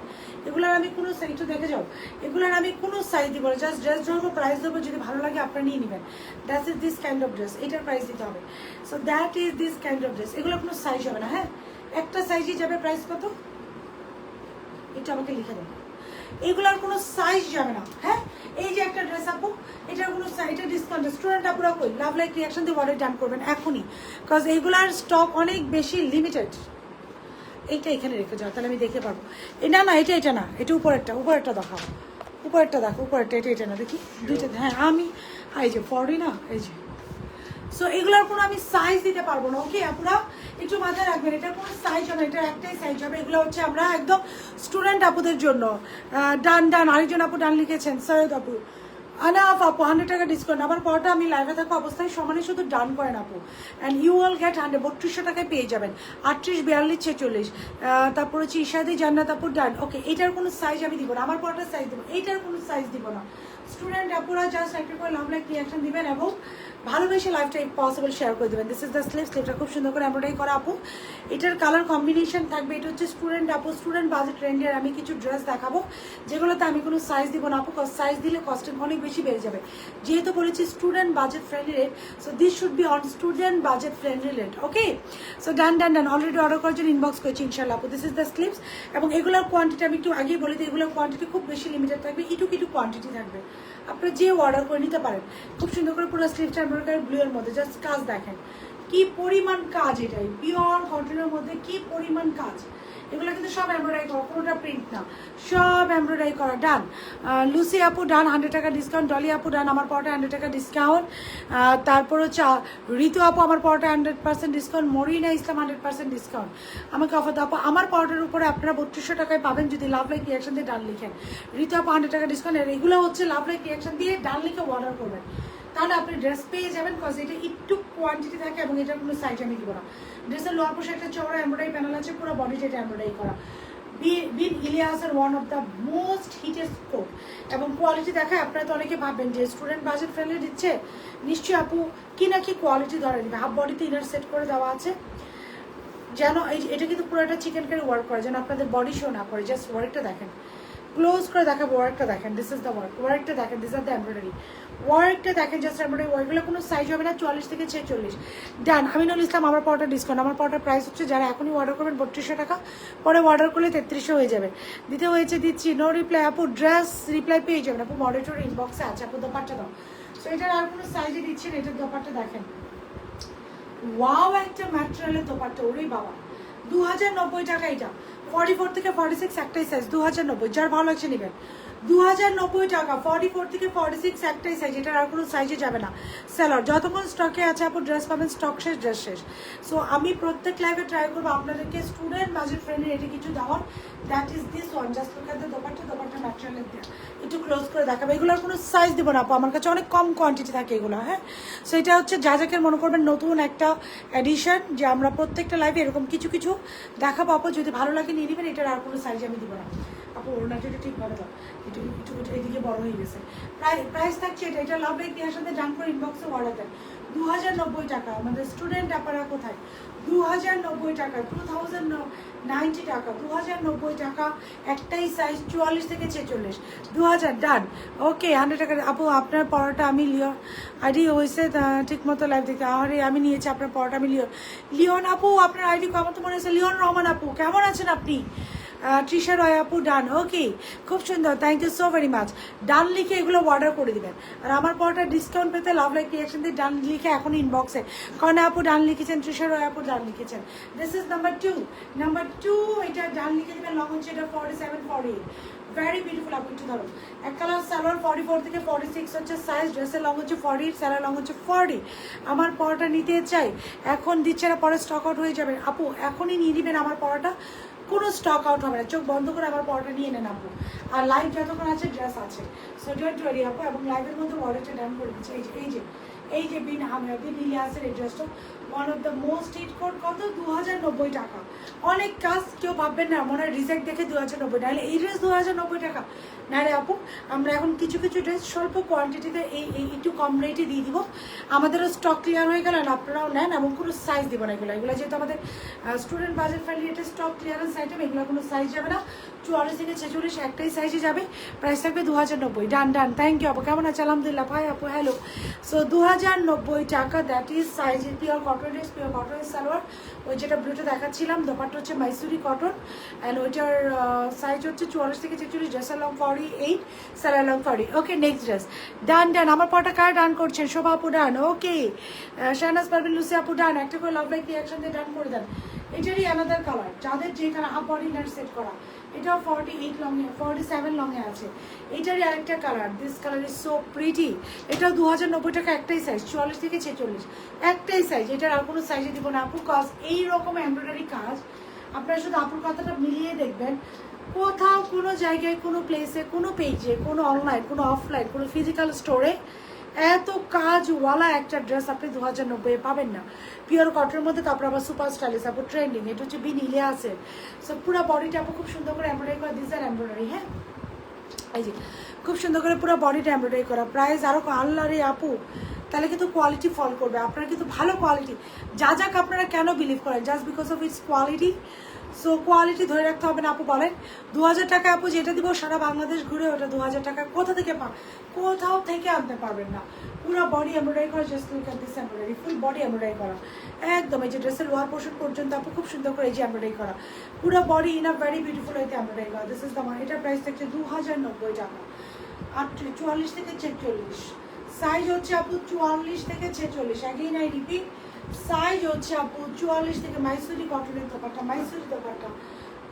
এগুলোর আমি কোনো সাইজ, একটু দেখে যাও, এগুলোর আমি কোনো সাইজ দিব না। জাস্ট ড্রেস ধরবো, প্রাইস দেবো, যদি ভালো লাগে আপনারা নিয়ে নেবেন। That is this kind of dress, এটার প্রাইস দিতে হবে। So that is this kind of dress. এগুলো কোনো সাইজ হবে না। হ্যাঁ, একটা সাইজই যাবে। প্রাইস কত এটা আমাকে লিখে দেবো। এগুলোর কোনো সাইজ যাবে না। হ্যাঁ, এই যে একটা ড্রেস আপু, এটার কোনো সাইজ, এটা ডিসকাউন্ট। স্টুডেন্ট আপুরা কই লাভ লাইক রিয়াকশন দিয়ে অর্ডার ডান করবেন এখনই, বিকজ এইগুলার স্টক অনেক বেশি লিমিটেড। এইটা এখানে রেখে যাও, তাহলে আমি দেখতে পারবো। না না, এটা না, এটা উপরেরটা, উপরেরটা দেখাও, উপরেরটা দেখো, উপরেরটা, এটা না, দেখি দুইটা। হ্যাঁ, আমি এই যে ফরি না, এই যে। সো এগুলোর কোনো আমি সাইজ দিতে পারবো না। ওকে আপুরা একটু মাথায় রাখবেন, এটার কোনো সাইজ হবে না, এটার একটাই সাইজ হবে। এগুলো হচ্ছে আমরা একদম স্টুডেন্ট আপুদের জন্য। ডান ডান, আরেকজন আপু ডান লিখেছেন, সৈয়দ আপু। আনাফ আপু 100 টাকা ডিসকাউন্ট। আমার পরটা আমি লাইভে থাকা অবস্থায় সমানে শুধু ডান করেন আপু, অ্যান্ড ইউ উইল গেট 3200 টাকায় পেয়ে যাবেন। 38, 42, 46। তারপর হচ্ছে ইশাদি জান্নাত আপু ডান। ওকে, এটার কোনো সাইজ আমি দিব না, আমার পরটা সাইজ দেবো, এইটার কোনো সাইজ দিব না। স্টুডেন্ট আপুরা জাস্ট একটা করে লাভ লাইক রিয়াকশন দিবেন এবং ভালোবেসে লাইফটা পসিবল শেয়ার করে দেবেন। দিস ইজ দ্য স্লিভ, স্লিভটা খুব সুন্দর করে এমব্রয়ডারি করা আপু। এটার কালার কম্বিনেশন থাকবে। এটা হচ্ছে স্টুডেন্ট আপু, স্টুডেন্ট বাজেট রেঞ্জের আমি কিছু ড্রেস দেখাবো যেগুলোতে আমি কোনো সাইজ দিব না আপু, সাইজ দিলে কস্টিং অনেক বেশি বেড়ে যাবে। যেহেতু বলেছি student budget friendly rate, so this should be on student budget friendly rate. Okay, so done done done, already order করার জন্য ইনবক্স করেছি ইনশাল্লাহ আপু। দিস ইজ দ্য স্লিভস এবং এগুলোর কোয়ান্টিটি আমি একটু আগেই বলে দিই, এগুলোর কোয়ান্টিটি খুব বেশি লিমিটেড থাকবে, একটু কোয়ান্টিটি থাকবে। আপনারা যে অর্ডার করে নিতে পারেন। খুব সুন্দর করে পুরো স্লিভটা এমব্রয়ডারি ব্লু এর মধ্যে, জাস্ট কাজ দেখেন কি পরিমাণ কাজ, এটাই পিওর কটনের মধ্যে কি পরিমাণ কাজ। এগুলো কিন্তু সব এমব্রয়ডারি করা, কোনোটা প্রিন্ট না, সব এমব্রয়ডারি করা। ডান লুসি আপু ডান 100 টাকা ডিসকাউন্ট। ডলি আপু ডান, আমার পরটা 100 টাকা ডিসকাউন্ট। তারপর হচ্ছে ঋতু আপু আমার পরটা 100% ডিসকাউন্ট। মরিনা ইসলাম 100% ডিসকাউন্ট। আমাকে অফার দাও আপু, আমার পরটার উপরে আপনারা 3200 টাকায় পাবেন যদি লাভ লাইক রিয়াকশন দিয়ে ডান লিখেন। ঋতু আপু 100 টাকা ডিসকাউন্ট। আর এগুলো হচ্ছে লাভ লাইক রিয়াকশন দিয়ে ডান লিখে অর্ডার করবেন, তাহলে আপনি ড্রেস পেয়ে যাবেন। কজ এটা একটু কোয়ান্টিটি থাকে এবং এটার কোনো সাইজ আমি দিব না। ড্রেসের লোয়ার পোশাক একটা চওড়া এমব্রয়ডারি প্যানেল আছে, পুরো বডিটা এটা এমব্রয়ডারি করা। বিন ইলিয়াসের one of the most hitted coat এবং কোয়ালিটি দেখায়। আপনারা তো অনেকে ভাববেন যে স্টুডেন্ট বাজেট ফ্রেন্ডলি দিচ্ছে, নিশ্চয়ই আপু কি না কি কোয়ালিটি ধরে নেবে। হাফ বডিতে ইনার সেট করে দেওয়া আছে, যেন এটা কিন্তু পুরো একটা চিকেন কারি ওয়ার্ক করে, যেন আপনাদের বডি শো না করে। জাস্ট ওয়ার্কটা দেখেন, ক্লোজ করে দেখাবো, ওয়ার্কটা দেখেন। দিস ইজ দ্য ওয়ার্ক, ওয়ার্কটা দেখেন, দিস আর দ্য এমব্রয়ডারি ওয়ার্কটা দেখেন। জাস্ট এমব্রয়ডারি ওয়ার্কগুলো কোনো সাইজ হবে না, 44 থেকে 46। ডান আমিনুল ইসলাম, আমার পরটা ডিসকাউন্ট। আমার পরটার প্রাইস হচ্ছে, যারা এখনই অর্ডার করবেন 3200 টাকা, পরে অর্ডার করলে 3300 হয়ে যাবে। দিতে হয়েছে দিচ্ছি, নো রিপ্লাই আপু, ড্রেস রিপ্লাই পেয়ে যাবেন আপু, মডারেটর ইনবক্সে আছে আপু। দোপাট্টা দাও। সো এটার আর কোনো সাইজে দিচ্ছি না, এটার দোপাট্টা দেখেন। ওয়াও, একটা ম্যাটেরিয়ালের দোপাট্টা, ওরে বাবা 2090 টাকা। এটা 44 থেকে 46 একটাই সাইজ, 2090। যার ভালো লাগছে নেবেন, 2090 টাকা। 44 থেকে 46 একটাই সাইজ, এটার আর কোনো সাইজে যাবে না। সেলার যতক্ষণ স্টকে আছে আপু ড্রেস পাবেন, স্টক শেষ, ড্রেস শেষ। সো আমি প্রত্যেক লাইভে ট্রাই করবো আপনাদেরকে স্টুডেন্ট বাজেট ফ্রেন্ডলি এটা কিছু দেওয়ার। That is this one, just look at the dupatta, dupatta ম্যাটেরিয়ালের দেওয়া। একটু ক্লোজ করে দেখাবে। এগুলোর কোনো সাইজ দেবো না আপু, আমার কাছে অনেক কম কোয়ান্টিটি থাকে এগুলো। হ্যাঁ, সো এটা হচ্ছে যা যাকে মনে করবেন নতুন একটা এডিশন, যে আমরা প্রত্যেকটা লাইভে এরকম কিছু কিছু দেখাবো আপু, যদি ভালো লাগে নিয়ে নেবেন। এটার আর কোনো সাইজ আমি দিব না। আপু ওড়নাটা একটু ঠিক ভালো দাও, একটু একটু এদিকে বড় হয়ে গেছে। প্রাইস থাকছে এটা লাভ লাইক দেওয়ার সাথে ডান করে ইনবক্সে অর্ডার দেন 2090 টাকা। আমাদের স্টুডেন্ট আপনারা কোথায়? 2090 টাকা, 2090 টাকা, 2090 টাকা, একটাই সাইজ 44 থেকে 46, 2000 ডান। ওকে 100 টাকা আপু। আপনার পড়াটা আমি লিওন আইডি হয়েছে ঠিক মতো লাইভ দেখে, আরে আমি নিয়েছি আপনার পড়াটা আমি লিওন আপু আপনার আইডি আমার তো মনে হচ্ছে লিওন রহমান আপু, কেমন আছেন আপনি? তৃষা রয় আপু ডান, ওকে খুব সুন্দর, thank you so very much. Done লিখে এগুলো অর্ডার করে দিবেন। আর আমার পরটা ডিসকাউন্ট পেতে লাভ লাইক রিয়াকশন দিয়ে ডান লিখে এখন ইনবক্সে কর্ণা আপু ডান লিখেছেন, তৃষা রয় আপু ডান লিখেছেন। দিস ইজ নাম্বার টু, এটা ডান লিখে দেবেন। লং হচ্ছে এটা 47 48, ভেরি বিউটিফুল আপু। একটু ধরো এক কালার সালোয়ার 44 থেকে 46 হচ্ছে সাইজ, ড্রেসের লং হচ্ছে 40, সালোয়ার লং হচ্ছে 40। আমার পরটা নিতে চাই, এখন দিচ্ছে না, পরে স্টক আউট হয়ে যাবে আপু, এখনই নিয়ে নেবেন আমার পরটা, কোনো স্টক আউট হবে না, চোখ বন্ধ করে আমার পরটা নিয়ে নেন আপু। আর লাইভ যতক্ষণ আছে ড্রেস আছে, সো ডোন্ট ওয়ারি আপু। এবং লাইভের মধ্যে অর্ডারটা ডান করে দিচ্ছে। এই যে বিন হামিয়াদি নীলিয়াসের এই ড্রেসটা one of the most hit coat, কত 2090 টাকা। অনেক কাজ, কেউ ভাববেন না মনে হয় রিজেক্ট দেখে 2090, নাহলে এই ড্রেস 2090 টাকা না রে আপু। আমরা এখন কিছু ড্রেস স্বল্প কোয়ান্টিটিতে এই একটু কম রেটে দিয়ে দিব। আমাদেরও স্টক ক্লিয়ার হয়ে গেল, আপনারাও নেন, এবং কোনো সাইজ দিব না এগুলো যেহেতু আমাদের স্টুডেন্ট বাজেট ফ্রেন্ডলি, এটা স্টক ক্লিয়ারেন্স আইটেম, এগুলো কোনো সাইজ যাবে না। 44 থেকে 46 একটাই সাইজে যাবে, প্রাইস থাকবে 2090। ডান, থ্যাংক ইউ আপু, কেমন আছে? আলহামদুলিল্লাহ ভাই আপু, হ্যালো। সো 2090 টাকা, that is size pure cotton dress, pure কটনের সালোয়ার। ওই যেটা ব্লুটা দেখাচ্ছিলাম, দোপাট্টা হচ্ছে মাইসুরি কটন, অ্যান্ড ওইটার সাইজ হচ্ছে 44 থেকে 46, ড্রেসের long 48, salwar long 40। Okay next dress done. আমার পরটা কার ডান করছেন? শোভা আপু done, okay Shahnaz Parvin, Lucy আপু ডান। একটা করে লাভ লাইক রিয়াকশন দিয়ে ডান করে দেন। এটারই আলাদার কালার, যাদের যে colour half body inner set করা, এটাও 48 লংয়ে, 47 লংয়ে আছে। এটারই আরেকটা colour, this colour is so pretty. এটাও 2090 টাকা, একটাই সাইজ 44 থেকে 46, একটাই সাইজ। এটার আর কোনো সাইজে দিব না আপু, কজ এইরকম এমব্রয়ডারি কাজ আপনারা শুধু আপুর কথাটা মিলিয়ে দেখবেন, কোথাও কোনো জায়গায়, কোনো প্লেসে, কোনো পেজে, কোনো অনলাইন, কোনো অফলাইন, কোনো ফিজিক্যাল স্টোরে এত কাজওয়ালা একটা ড্রেস আপনি 2090 পাবেন না। পিওর কটনের মধ্যে, তারপর আবার সুপার স্টাইলিশ আপু ট্রেন্ডিং। এটা হচ্ছে বিন ইলিয়াসের। সো পুরো বডিটা আপু খুব সুন্দর করে এমব্রয়ডারি করা, দিস আর এমব্রয়ডারি, হ্যাঁ এই যে খুব সুন্দর করে পুরো বডিটা এমব্রয়ডারি করা। প্রাইস আরও আল্লাহ রে আপু, তাহলে কিন্তু কোয়ালিটি ফল করবে। আপনারা কিন্তু ভালো কোয়ালিটি, যাক আপনারা কেন বিলিভ করেন? Just because of its quality. So quality ধরে রাখতে হবে না আপু। বলেন 2000 টাকা আপু যেটা দিব সারা বাংলাদেশ ঘুরে, ওটা 2000 টাকা কোথা থেকে পান? কোথাও থেকে আনতে পারবেন না। পুরো বডি এমব্রয়ডারি করা, just look at this embroidery, full body embroidery করা একদম। এই যে ড্রেসের লোয়ার পোর্শন পর্যন্ত আপু খুব সুন্দর করে এই যে এমব্রয়ডারি করা, পুরো body in a very beautiful এতে এমব্রয়ডারি করা। This is the one. এটার প্রাইস থাকছে 2090 টাকা। আর 44 থেকে 46 সাইজ হচ্ছে আপু, 44 থেকে 46। অ্যাগেইন আই রিপিট, সাইজ হচ্ছে আপু 44 থেকে, মাইসুরি কটনের দোপাট্টা, মাইসুরি দোপাট্টা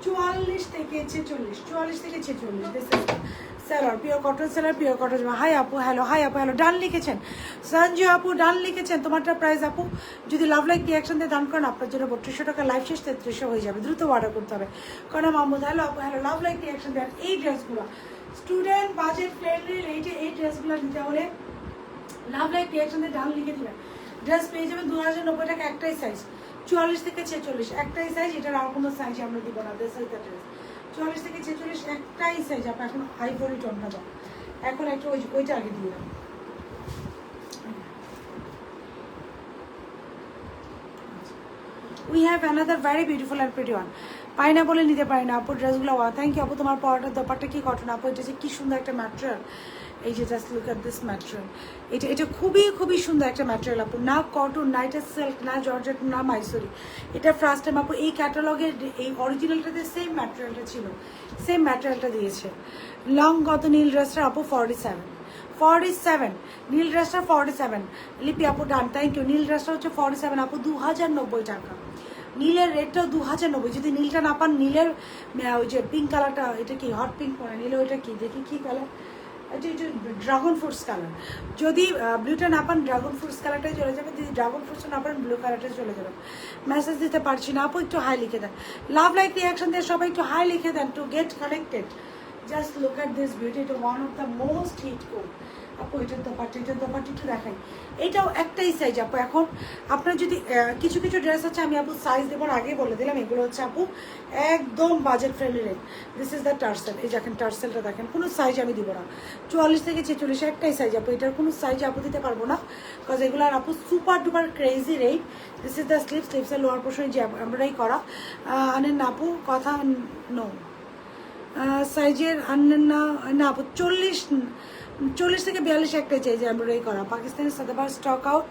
44 থেকে 46, 44 থেকে 46। This is seller, pure cotton seller, pure cotton. Hi আপু, হ্যালো, হাই আপু, হ্যালো। ডান লিখেছেন সঞ্জু আপু, ডান লিখেছেন। তোমারটা প্রাইস আপু যদি লাভ লাইক রিয়াকশন দিয়ে দান করেন, আপনার জন্য 3200 টাকা, লাইফ শেষ 3300 হয়ে যাবে। দ্রুত অর্ডার করতে হবে। কর্ণা মাহমুদ, হ্যালো আপু, হ্যালো। লাভ লাইক রিয়াকশন দেন। এই ড্রেসগুলো স্টুডেন্ট বাজেট ফ্রেন্ডলি, এই ড্রেসগুলো নিতে হলে লাভ লাইক রিয়াকশন দিয়ে ডান লিখে দেবেন। ড্রেস পেয়ে যাবেন 2090 টাকা, একটাই সাইজ 44 থেকে 46, একটাই সাইজ। এটার আর কোনো সাইজ আমরা দিব না। দিস ইজ দ্য ড্রেস 44 থেকে 46, একটাই সাইজ। আপনার এখন আইভরি টোনটা দাও, এখন একটা ওইটা আগে দিয়ে দাও। We have another very beautiful and pretty one. পাই না বলে নিতে পারি না আপু ড্রেসগুলো। থ্যাংক ইউ আপু। তোমার পরাটার দোপাট্টা কি কটন আপু? এটা যে কি সুন্দর একটা ম্যাটেরিয়াল। এই যে just look at this material. এটা খুবই সুন্দর একটা ম্যাটেরিয়াল আপু। না কটন, না এটা সিল্ক, না জর্জেট, না মাইসুরি। এটা ফার্স্ট টাইম আপু এই ক্যাটালগের, এই অরিজিনালটাতে সেম ম্যাটেরিয়ালটা ছিল, সেম ম্যাটেরিয়ালটা দিয়েছে। লং কত নীল ড্রেসটা আপু? 47, নীল ড্রেসটা 47। লিপি আপু ডান, থ্যাংক ইউ। নীল ড্রেসটা হচ্ছে 47 আপু, 2090 টাকা। নীলের রেটটাও 2090। যদি নীলটা না পান, নীলের ওই যে পিঙ্ক কালারটা, এটা কি হট পিঙ্ক মানে নীলে, ওইটা কি দেখি কি কালার, এটা ড্রাগন ফ্রুটস কালার। যদি ব্লুটা না পান, ড্রাগন ফ্রুটস কালারটাই চলে যাবে। যদি ড্রাগন ফ্রুটস না পান, ব্লু কালারটাই চলে যাবে। মেসেজ দিতে পারছি না আপু, একটু হাই লিখে দেন। লাভ লাইক রিয়াকশন দিয়ে সবাই একটু হাই লিখে দেন to get connected. Just look at this beauty, এটা one of the most hit code আপু। এটার দোপাট্টা একটু দেখাই, এটাও একটাই সাইজ আপু। এখন আপনার যদি কিছু কিছু ড্রেস আছে, আমি আপু সাইজ দেবার আগেই বলে দিলাম, এগুলো হচ্ছে আপু একদম budget friendly rate. This is the tassel, এই দেখেন টার্সেলটা দেখেন, কোনো সাইজ আমি দিব না। 44 থেকে 46 একটাই সাইজ আপু, এটার কোনো সাইজ আপু দিতে পারবো না, বিকজ এগুলো আর আপু super duper crazy rate. This is the স্লিপসের লোয়ার পোর্শনে যে এমব্রয়ডারি করা আনেন না আপু, কথা নো সাইজের আনেন না না আপু। 40 থেকে 42 একটাই চাই যে এমব্রয়ডারি করা। পাকিস্তানের সাদাবার স্টক আউট,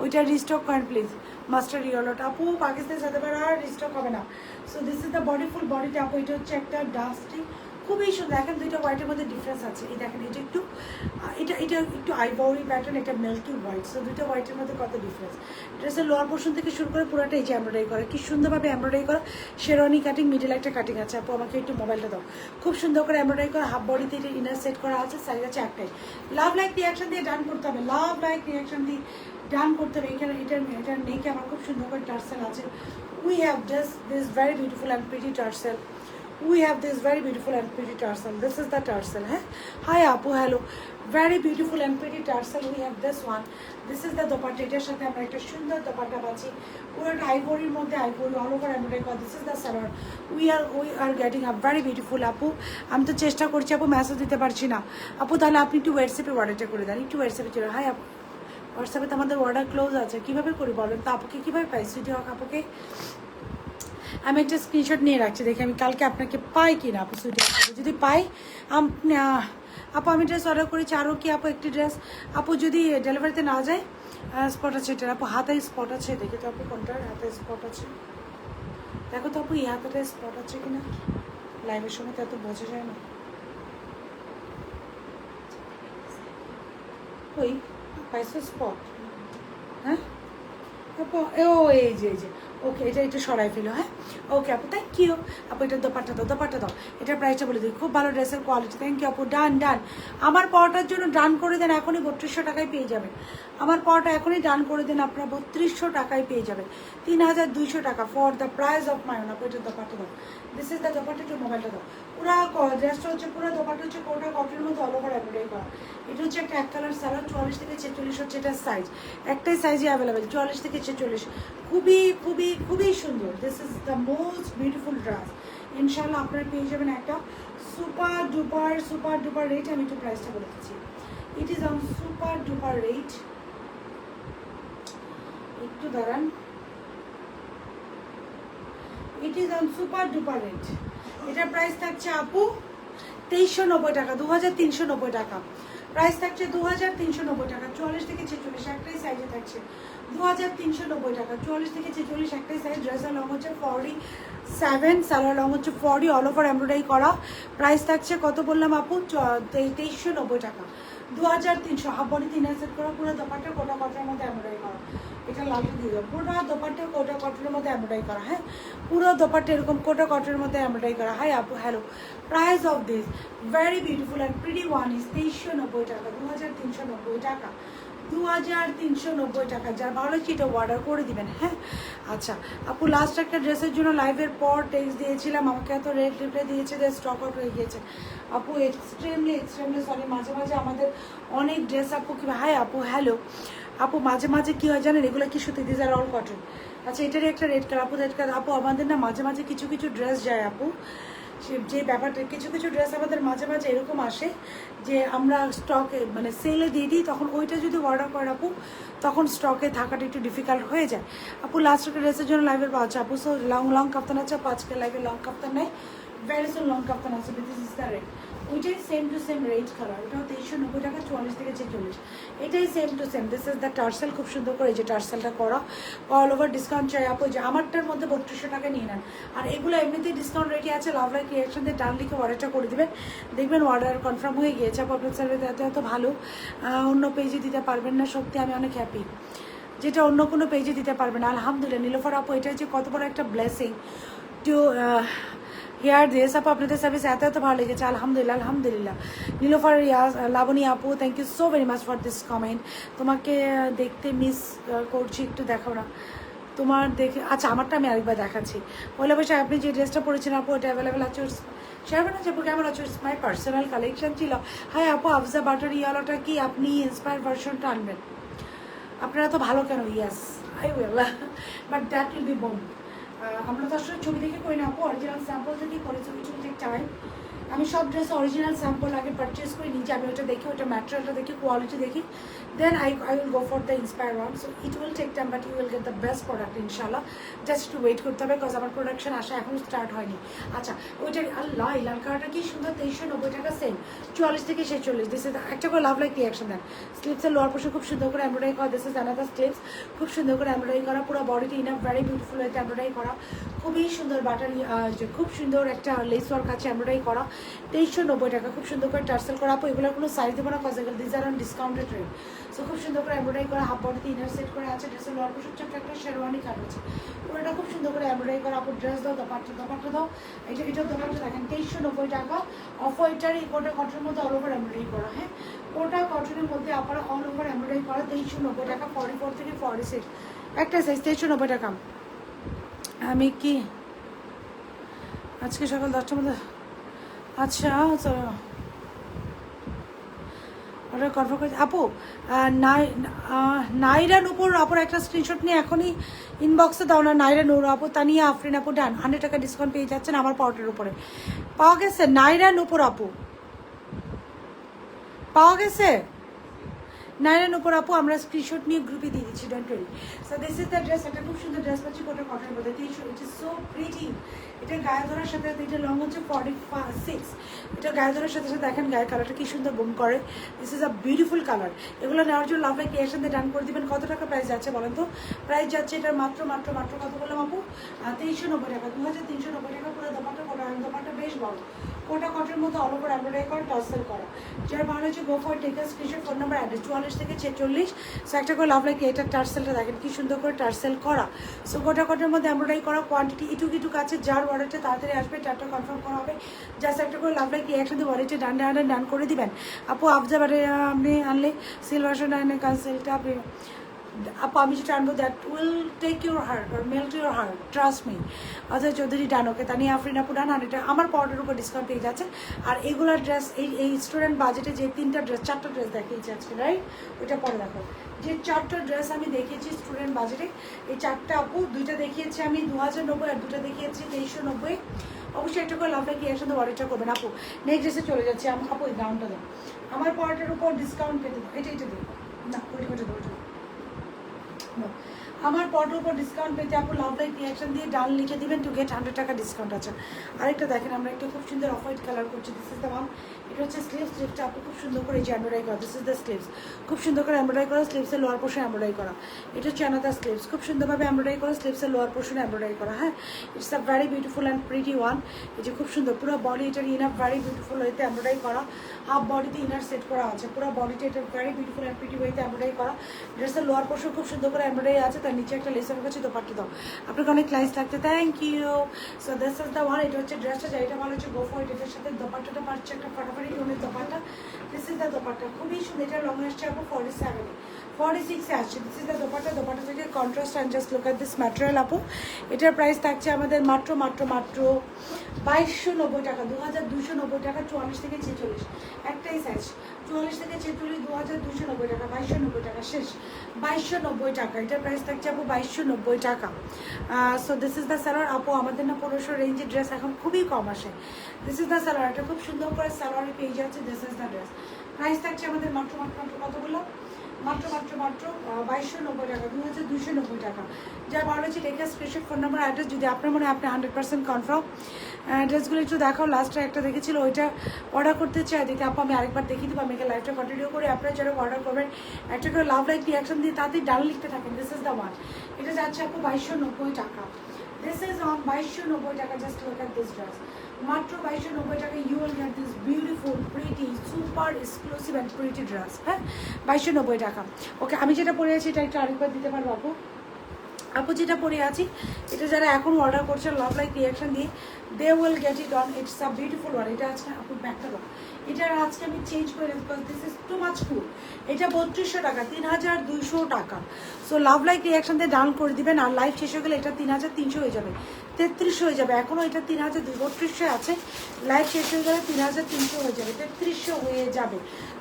ওইটা রিস্টক করেন প্লিজ। মাস্টার ইয়েলোটা আপু পাকিস্তানের সাদাবার আর রিস্টক হবে না। So this is the body, full বডিটা আপু। এটা হচ্ছে একটা ডাস্টি, খুবই সুন্দর। দেখেন দুইটা হোয়াইটের মধ্যে ডিফারেন্স আছে, এই দেখেন এটা একটু এটা একটু আইভরি প্যাটার্ন, এটা মিল্কি হোয়াইট। সো দুইটা হোয়াইটের মধ্যে কত ডিফারেন্স। ড্রেসের লোয়ার পোর্শন থেকে শুরু করে পুরোটা এই যে এমব্রয়ডারি করা, কি সুন্দরভাবে এমব্রয়ডারি করা। শেরওয়ানি কাটিং, মিডিল একটা কাটিং আছে আপু। আমাকে একটু মোবাইলটা দাও। খুব সুন্দর করে এমব্রয়ডারি করা, হাফ বডিতে এটা ইনার সেট করা আছে। সাইজ আছে একটাই। লাভ লাইক রিয়াকশন দিয়ে ডান করতে হবে, লাভ লাইক রিয়াকশন দিয়ে ডান করতে হবে। এখানে এটার নেকে আমার খুব সুন্দর করে টার্সেল আছে। We have this very beautiful and pretty tassel. We have this very beautiful and pretty tarsal. This is the tarsal. Hi Apu, hello. Very beautiful and pretty tarsal. We have this one. This is the dopatta. এটার সাথে আমরা একটা সুন্দর দোপাট্টা পাচ্ছি, পুরোটা আইভরির মধ্যে, ivory all over embroidery করা। This is the salwar. We are getting a very beautiful আপু। আমি তো চেষ্টা করছি আপু, মেসেজ দিতে পারছি না আপু। তাহলে আপনি একটু হোয়াটসঅ্যাপে অর্ডারটা করে দেন, একটু হোয়াটসঅ্যাপে চলে। হাই আপু, হোয়াটসঅ্যাপে তো আমাদের অর্ডার ক্লোজ আছে, কীভাবে করি বলেন তো? আপুকে কীভাবে পাই? সুইটি হক আপুকে আমি একটা স্ক্রিনশট নিয়ে রাখছি, দেখি আমি কালকে আপনাকে পাই কি না আপু। সুইটি যদি পাই আপু, আমি ড্রেস অর্ডার করেছি আরও কি আপু একটি ড্রেস আপু, যদি ডেলিভারিতে না যায় স্পট আছে এটার আপু, হাতে স্পট আছে। দেখি তো আপু কোনটার হাতে স্পট আছে, দেখো তো আপু এই হাতেটা স্পট আছে কিনা। লাইভের সময় তো এত বোঝা যায় না। ওই পাইছো স্পট? হ্যাঁ আপু, ও এই যে ওকে, এটা সরাই ফেলো। হ্যাঁ ওকে আপু, থ্যাংক ইউ আপু। এটা দোপাট্টা দাও। এটার প্রাইসটা বলে দিই, খুব ভালো ড্রেসের কোয়ালিটি। থ্যাংক ইউ আপু। ডান আমার পাওয়াটার জন্য ডান করে দেন, এখনই 3200 টাকায় পেয়ে যাবেন। আমার পাওয়াটা এখনই ডান করে দেন, আপনারা 3200 টাকায় পেয়ে যাবেন। 3200 টাকা for the price of my own আপু। এটা দোপাট্টা দাও। This is the dupatta. একটু মোবাইলটা দাও। পুরো ড্রেসটা হচ্ছে, পুরো দোপাট্টা হচ্ছে কোটা কটনের মধ্যে অল ওভার এমব্রয়ডারি করা। এটা হচ্ছে একটা এক কালার সালোয়ার। 44 থেকে 46 হচ্ছে এটার সাইজ, একটাই সাইজে অ্যাভেলেবেল, 44 থেকে 46। খুবই সুন্দর। This is the most beautiful dress. ইনশাল্লাহ আপনারা পেয়ে যাবেন একটা সুপার ডুপার রেট। আমি একটু প্রাইসটা বলে দিচ্ছি। It is on super duper rate. একটু দাঁড়ান। It is on super duper rate. এটার প্রাইস থাকছে আপু 2390 টাকা, 2390 টাকা প্রাইস থাকছে। 2390 টাকা। 44 থেকে 46 একটাই সাইজে থাকছে। 2390 টাকা। 44 থেকে 46 একটাই সাইজ। ড্রেসের লং হচ্ছে 47, সালোয়ার লং হচ্ছে 40, অল ওভার এমব্রয়ডারি করা। প্রাইস থাকছে কত বললাম আপু? 2390 টাকা। 2300। হাফ বডি 3 সেট করা, পুরো দোপাট্টা কোটা কটনের মধ্যে এমব্রয়ডারি করা। এটা লালটা দিয়ে দাও। পুরো দোপাট্টা কোটা কটনের মধ্যে এমব্রয়ডারি করা। হ্যাঁ পুরো দোপাট্টা এরকম কোটা কটনের মধ্যে এমব্রয়ডারি করা। হাই আপু, hello. Price of this very beautiful and pretty one is 2390 টাকা। 2390 টাকা। 2390 টাকা। যার ভালো লাগছে এটা অর্ডার করে দিবেন। হ্যাঁ আচ্ছা আপু, লাস্ট একটা ড্রেসের জন্য লাইভের পর টেক্সট দিয়েছিলাম, আমাকে এত রেট রিপ্লাই দিয়েছে যে স্টক আউট হয়ে গিয়েছে আপু। Extremely sorry. মাঝে আমাদের অনেক ড্রেস আপু কি। হাই আপু, হ্যালো আপু। মাঝে কী হয় জানেন, এগুলো কি সুতি, দিস আর অল কটন। আচ্ছা এটারই একটা রেড কালার আপু। রেড কালার আপু, আমাদের না মাঝে কিছু ড্রেস যায় আপু, যে ব্যাপারটা কিছু ড্রেস আমাদের মাঝে এরকম আসে যে আমরা স্টকে মানে সেলে দিয়ে দিই, তখন ওইটা যদি অর্ডার করে আপু, তখন স্টকে থাকাটা একটু ডিফিকাল্ট হয়ে যায় আপু। লাস্ট একটা ড্রেসের জন্য লাইভের পাওয়া আপু। সো লং কাপ্তান আছে আপু, আজকে লাইভে লং কাপ্তান নেই, ভেরি সুন লং কাপ্তান আছে। This is the rate. ওইটাই same to same rate colour. এটাও 2390 টাকা। 44 থেকে 46 এটাই same to same. This is the tassel. খুব সুন্দর করে এই যে টার্সেলটা করা, অল ওভার ডিসকাউন্ট চাই আপু। যে আমারটার মধ্যে 3200 টাকা নিয়ে নেন। আর এগুলো এমনিতেই ডিসকাউন্ট রেটে আছে। লাভ লাইক রিয়াকশন দিয়ে ডান লিখে অর্ডারটা করে দেবেন, দেখবেন অর্ডার কনফার্ম হয়ে গিয়েছে আপু। আপনার সার্ভিস এত ভালো, অন্য পেজে দিতে পারবেন না। সত্যি আমি অনেক হ্যাপি, যেটা অন্য কোনো পেজে দিতে পারবেন। আলহামদুলিল্লাহ নীলোফার আপু, এটা যে কত বড় একটা ব্লেসিং টু হেয়ার দিস আপু। আপনাদের সার্ভিস এত ভালো লেগেছে, আলহামদুলিল্লাহ। নীলোফার লাবণী আপু, thank you so very much for this comment. তোমাকে দেখতে মিস করছি, একটু দেখাও না। তোমার দেখে আচ্ছা আমারটা আমি আরেকবার দেখাচ্ছি। পয়লা বৈশাখ আপনি যে ড্রেসটা পরেছেন আপু এটা অ্যাভেলেবেল আছে, শেয়ার না আপু কেমন আছে? ইটস মাই পার্সোনাল কালেকশন ছিল। হ্যাঁ আপু আফজা বাটার ইয়ালোটা কি আপনি ইন্সপায়ার ভার্সনটা আনবেন? আপনারা তো ভালো কেন? Yes I will, but that will be bomb. আমরা তো আসলে ছবি দেখে করি না আপু, অরিজিনাল স্যাম্পল থেকেই করেছি, উইচ উইল টেক টাইম। আমি সব ড্রেস অরিজিনাল স্যাম্পল আগে পারচেস করি নিজে, আমি ওটা দেখি, ওটা ম্যাটেরিয়ালটা দেখি, কোয়ালিটি দেখি, দেন I will go for the inspire one. So it will take time but you will get the best product ইনশাল্লাহ। জাস্ট একটু ওয়েট করতে হবে, বিকজ আমার প্রোডাকশন আসা এখনও স্টার্ট হয়নি। আচ্ছা ওইটা আল্লাহ এই লাল কালারটা কি সুন্দর, 2390 টাকা সেম, 44 থেকে 46। দিস ইজ একটা করে লাভ লাইক রিয়াকশন দেন। স্লিপসের লোয়ার পোর্শন খুব সুন্দর করে এমব্রয়ডারি করা, দিস ইজ অ্যানাদার স্লিপস, খুব সুন্দর করে এমব্রয়ডারি করা, পুরো বডিতে ইনাফ ভেরি বিউটিফুল হয়েছে এমব্রয়ডারি করা, খুবই সুন্দর বাটার খুব সুন্দর একটা লেস ওয়ার্ক আছে এমব্রয়ডারি করা, 2390 টাকা, খুব সুন্দর করে টার্সেল করা। আপু এগুলোর কোনো সাইজ দেবো না, কজ এগুলো this are on discounted rate. So খুব সুন্দর করে এমব্রয়ডারি করা, হাফ বডিতে ইনার সেট করে আছে, ড্রেসের লোয়ার পোর্শন ছোট্ট একটা শেরওয়ানি কাট আছে, পুরোটা খুব সুন্দর করে এমব্রয়ডারি করা। আপু ড্রেস দাও, দোপাট্টা দাও, এটার দোপাট্টা দেখেন 2390 টাকা। অফ হোয়াইটার এই কোটা কটনের মধ্যে অল ওভার এমব্রয়ডারি করা, হ্যাঁ কোটা কটনের মধ্যে আপনারা অল ওভার এমব্রয়ডারি করা, 2390 টাকা, 44 থেকে 46 একটা সাইজ, 2390 টাকা। আমি কি আজকে সকাল 10টার মধ্যে, আচ্ছা চলো অর্ডার কনফার্ম করেছি আপু। নাইরা নূপুর আপুর একটা স্ক্রিনশট নিয়ে এখনই ইনবক্সে দাও না। নাইরা নূর আপু, তানিয়া আফরিন আপু ডান, 100 টাকা ডিসকাউন্ট পেয়ে যাচ্ছেন আমার পাউডারের উপরে। পাওয়া গেছে নাইরা নূপুর আপু, পাওয়া গেছে নাইরান উপর আপু, আমরা স্ক্রিনশট নিয়ে গ্রুপে দিয়ে দিচ্ছি, don't worry. So this is the dress, একটা খুব সুন্দর ড্রেস পাচ্ছি কোটা কটনের মধ্যে, ইট ইজ সো প্রিটি। এটা গায়ে ধরার সাথে এটা লং হচ্ছে 46, এটা গায়ে ধরার সাথে সাথে দেখেন গায়ের কালারটা কি সুন্দর বুম করে, this is a beautiful colour. এগুলো নেওয়ার জন্য লাভ লাইক ক্রিয়েশন দিয়ে ডান করে দিবেন। কত টাকা প্রাইস যাচ্ছে বলেন তো? প্রাইস যাচ্ছে এটার মাত্র কত বললাম আপু? 2390 টাকা, 2390 টাকা। পুরো দোপাট্টা করা, দোপাট্টা বেশ বড়, কোটা কটের মধ্যে অল ওভার এমব্রয়ডারি করা, টার্সেল করা। যার ভালো হচ্ছে go for take screenshot, phone number address, 44 থেকে 46। সো একটা করে লাভ লাগে, এটা টার্সেলটা দেখেন কি সুন্দর করে টার্সেল করা। সো কোটা কটের মধ্যে এমব্রয়ডারি করা, কোয়ান্টিটি ইটুক আছে, যার অর্ডারটা তাড়াতাড়ি আসবে, চারটা কনফার্ম করা হবে। জাস্ট একটা করে লাভ লাগে একসাথে ওয়ারেটে ডান করে দিবেন। আপু আফজা বারে আপনি আনলে সিলভার কানসেলটা আপনি আপু আমি যেটা আনবো that will take your heart আর melt your heart, trust me. Ajay Chowdhury done, okay Tania Afrin আপু ডান, আর এটা আমার পাউডারের উপর ডিসকাউন্ট পেয়ে যাচ্ছে। আর এগুলোর ড্রেস এই স্টুডেন্ট বাজেটে যে 4টা ড্রেস দেখিয়েছি আজকে, রাইট? ওইটা পরে দেখো, যে 4টা ড্রেস আমি দেখিয়েছি স্টুডেন্ট বাজেটে, এই 4টা আপু 2টা দেখিয়েছি আমি 2090 আর 2টা দেখিয়েছি 2390। অবশ্যই একটা করে লাভ লাগে একসাথে অর্ডারটা করবেন আপু। নেক্সট ড্রেসে চলে যাচ্ছি। আপু এই গাউনটা দাও, আমার পাউডারের উপর ডিসকাউন্ট পেতে দাও, এটা দেবো না, ওইটা দেবো। আমার পটের উপর ডিসকাউন্ট পেতে আপু লাভ লাইক রিয়াকশন দিয়ে ডান লিখে দিবেন, টু গেট 100 টাকা ডিসকাউন্ট আছে। আরেকটা দেখেন আমরা একটা খুব সুন্দর অফ হোয়াইট কালার করছি, দিস ইজ দ্য ওয়ান। এটা হচ্ছে স্লিভসটা আপু খুব সুন্দর করে যে এমব্রয়ডারি করা, দিস ইজ দ্য স্লিভস, খুব সুন্দর করে এমব্রয়ডারি করা, স্লিভসের লোয়ার পোর্শন এমব্রয়ডারি করা। এটা হচ্ছে অ্যানাদার স্লিভস, খুব সুন্দরভাবে এমব্রয়ডারি করা, স্লিভসের লোয়ার পোর্শন এমব্রয়ডারি করা। হ্যাঁ it's a very beautiful and pretty one. এই যে খুব সুন্দর পুরো বডি এটার ইনার ভেরি বিউটিফুল ওয়েতে এমব্রয়ডারি করা, হাফ বডিতে ইনার সেট করা আছে, পুরো বডিতে এটা ভেরি বিউটিফুল অ্যান্ড প্রিটি ওয়েতে এমব্রয়ডারি করা। ড্রেসের লোয়ার পোর্শন খুব সুন্দর করে এমব্রয়ডারি আছে, তার নিচে একটা লেসের কাছে দোপাট্টা দাও। আপনাকে অনেক ক্লাইস লাগছে, thank you. So this is the one. এটা হচ্ছে ড্রেসটা, যেটা ভালো হচ্ছে গো ফর ইট। এটার সাথে দোপাট্টাটা পাচ্ছে একটা ফাটাফাটি টোনের dupatta, this is the dupatta, খুবই সুন্দর। এটা লং আসছে আপু 47, 46 আসছে, this is the dupatta. Dupatta থেকে contrast and just look at this material আপু। এটার প্রাইস থাকছে আমাদের মাত্র 2290 টাকা, 2290 টাকা, 44 থেকে 46 একটাই সাইজ, 44 থেকে 46, 2290 টাকা, 2290 টাকা শেষ, 2290 টাকা। এটার প্রাইস থাকছে আপু 2290 টাকা। So this is the salwar আপু। আমাদের না 1500 রেঞ্জের ড্রেস এখন খুবই কম আসে, দিস ইজ দ্য সালোয়ার। এটা খুব সুন্দর করে সালোয়ারে পেয়ে যাচ্ছে, this is the dress. Price থাকছে আমাদের মাত্র কত বললাম? মাত্র 2290 টাকা, 2290 টাকা। যার ভালো হচ্ছে টেকা স্পেশাল ফোন নাম্বার অ্যাড্রেস, যদি আপনার মনে হয় আপনি 100% কনফার্ম। ড্রেসগুলো একটু দেখাও, লাস্টে একটা দেখেছিল ওইটা অর্ডার করতে চাই, দেখে আপু আমি আরেকবার দেখিয়ে দেবো, আমি লাইফটা কন্টিনিউ করে আপনারা যারা অর্ডার করবেন একটা করে লাভ লাইক রিয়াকশন দিয়ে তাদের ডান লিখতে থাকেন, দিস ইজ দ্য ওয়ান। এটা যাচ্ছে আপু 2290 টাকা, this is on 2290 taka. Just look at this dress, মাত্র 2290 টাকা। You will get this beautiful pretty super exclusive and pretty dress. হ্যাঁ 2290 টাকা। ওকে আমি যেটা পরে আছি এটা একটু আরেকবার দিতে পারবো আপু, আপু যেটা পরে আছি এটা যারা এখন অর্ডার করছে লাভ লাইক রিয়াকশন দিয়ে they will get it on, it's a beautiful one. এটা আজকে আপু ব্যাগটা দাও, এটা আজকে আমি চেঞ্জ করে দেবো because this is too much cool. এটা 3200 টাকা, 3200 টাকা। সো লাভ লাইক রিয়াকশন দিয়ে ডাউন করে দিবেন, আর লাইভ শেষ হয়ে গেলে এটা 3300 হয়ে যাবে, 3300 হয়ে যাবে। এখনও এটা 3200 আছে, লাইভ শেষ হয়ে গেলে 3300 হয়ে যাবে, 3300 হয়ে যাবে।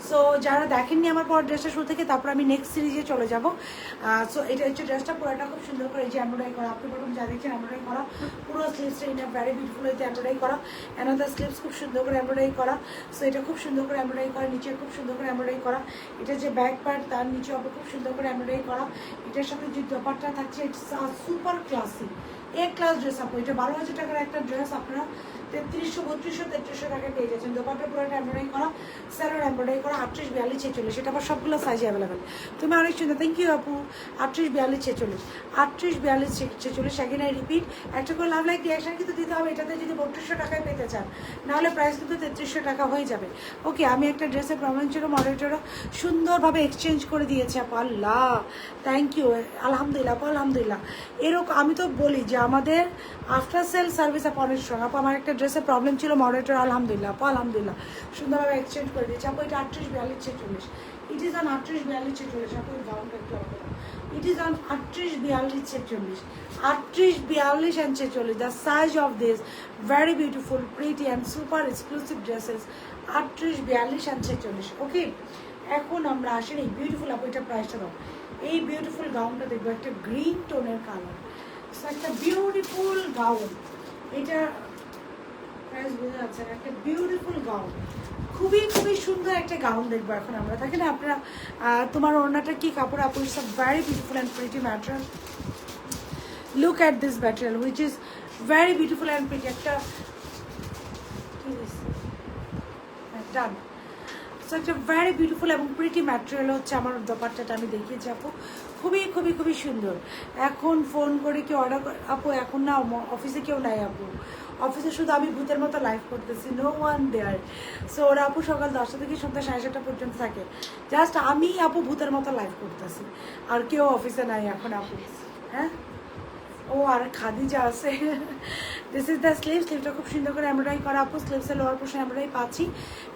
সো যারা দেখেননি আমার পর ড্রেসটা শুরু থেকে, তারপর আমি নেক্সট সিরিজে চলে যাবো। সো এটা হচ্ছে ড্রেসটা, পুরোটা খুব সুন্দর করে এই যে এমব্রয়ডারি করা, আপনি প্রথম যা দেখছেন এমব্রয়ডারি করা, পুরো স্লিভসটা ইন ভ্যারি বিউটিফুল হয়েছে এমব্রয়ডারি করা, অ্যানাদার স্লিভস খুব সুন্দর করে এমব্রয়ডারি করা। সো এটা খুব সুন্দর করে এমব্রয়ডারি করা, নিচে খুব সুন্দর করে এমব্রয়ডারি করা। এটা যে ব্যাক পার্ট তার নিচে আবার খুব সুন্দর করে এমব্রয়ডারি করা। এটার সাথে যে দোপাট্টা থাকছে it's super classy, A class dress আপু। এটা 12,000 টাকার একটা ড্রেস আপনারা 3300 টাকায় পেয়ে যাচ্ছেন। দোপাট্টা পুরোটা এমব্রয়ডারি করা, স্যালোর এমব্রয়ডারি করা, 38, 42, 46। সেটা আবার সবগুলো সাইজে অ্যাভেলেবেল। তুমি অনেক সুন্দর, থ্যাংক ইউ আপু। 38, 42, 46, 38, 42, 46। সেকেন্ড আই রিপিট, একটা করে লাভ লাইক রিয়াকশন কিন্তু দিতে হবে। এটাতে যদি 3200 টাকায় পেতে চান, নাহলে প্রাইস কিন্তু 3300 টাকা হয়ে যাবে। ওকে, আমি একটা ড্রেসের প্রবলেম ছিল, মডারেটরও সুন্দরভাবে এক্সচেঞ্জ করে দিয়েছে আপু, আল্লাহ থ্যাংক ইউ, আলহামদুলিল্লাহ আপু, আলহামদুলিল্লাহ। এরকম আমি তো বলি যে আমাদের আফটার সেল সার্ভিস আপু অনেক স্ট্রং আপু। আমার একটা ড্রেসের প্রবলেম ছিল, মডারেটর আলহামদুলিল্লাহ আপু, আলহামদুলিল্লাহ সুন্দরভাবে এক্সচেঞ্জ করে দিয়েছে আপু। এটা 38, 42, 46। ইট ইজ অন 38, 42, 46 আপু। গাউনটা একটু it is on 38, 42, 46, 38, 42 and 46। The size of this very beautiful, pretty and super exclusive dresses, 38, 42 and 46। ওকে, এখন আমরা আসেন এই বিউটিফুল আপু, এটা প্রাইসটা দাও। এই বিউটিফুল গাউনটা দেখবো, একটা গ্রিন টোনের কালার, একটা বিউটিফুল গাউন। এটা প্রাইস বোঝা যাচ্ছে না, একটা বিউটিফুল গাউন, খুবই খুবই সুন্দর একটা গাউন দেখবো এখন আমরা। থাকে না আপনারা, তোমার ওড়নাটা কি কাপড় আপু? It's a very beautiful and pretty material. Look at this material which is very beautiful and pretty. একটা ডান। সো একটা ভেরি বিউটিফুল এবং প্রিটি ম্যাটেরিয়াল হচ্ছে আমার দোপাট্টাটা, আমি দেখিয়েছি আপু, খুবই খুবই খুবই সুন্দর। এখন ফোন করে কি অর্ডার আপু? এখন না, অফিসে কেউ নাই আপু, অফিসে শুধু আমি ভূতের মতো লাইভ করতেছি, নো ওয়ান দেয়ার। সো ওরা আপু সকাল 10টা থেকে সন্ধ্যা 7:30 পর্যন্ত থাকে, জাস্ট আমি আপু ভূতের মতো লাইভ করতেছি, আর কেউ অফিসে নাই এখন আপু। হ্যাঁ, ও আর খাদিজা আছে। দিস ইজ দ্য স্লিভ, স্লিভটা খুব সুন্দর করে এমব্রয়ডারি করা আপু, স্লিভসের লোয়ার পোর্শন এমব্রয়ডারি পাচ্ছি,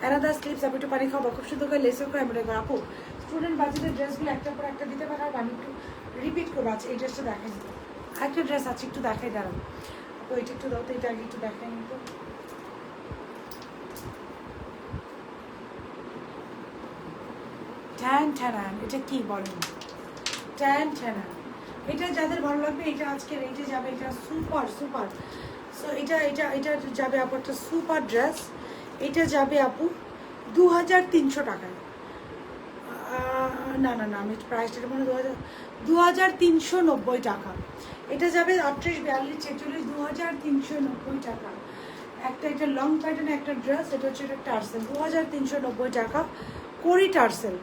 অ্যানাদার স্লিভস আপু একটু পানি খাওয়া, খুব সুন্দর করে লেসের করে এমব্রয়ডারি করা আপু। স্টুডেন্ট বাচ্চাদের ড্রেসগুলো একটার পর একটা দিতে পারে, আর আমি একটু রিপিট করবো। আছে এই ড্রেসটা দেখাই, একটা ড্রেস আছে একটু দেখাই, দাঁড়ান আপু, এটা একটু দাও তো, এটা আগে একটু দেখাই নিতো। ট্যান ট্যানান, এটা কি বলেন? ট্যান ট্যানান, এটা যাদের ভালো লাগবে এটা আজকে রেটে যাবে, এটা সুপার সুপার। সো এটা এটা এটা যাবে আপু একটা সুপার ড্রেস, এটা যাবে আপু 2300 টাকায়। না না না, আমি প্রাইসটা মনে 2390 টাকা। এটা যাবে 38, 42, 46, 2390 টাকা। একটা এটা লং প্যাটার্ন একটা ড্রেস, এটা হচ্ছে একটা টার্সেল, 2390 টাকা, করি টার্সেল।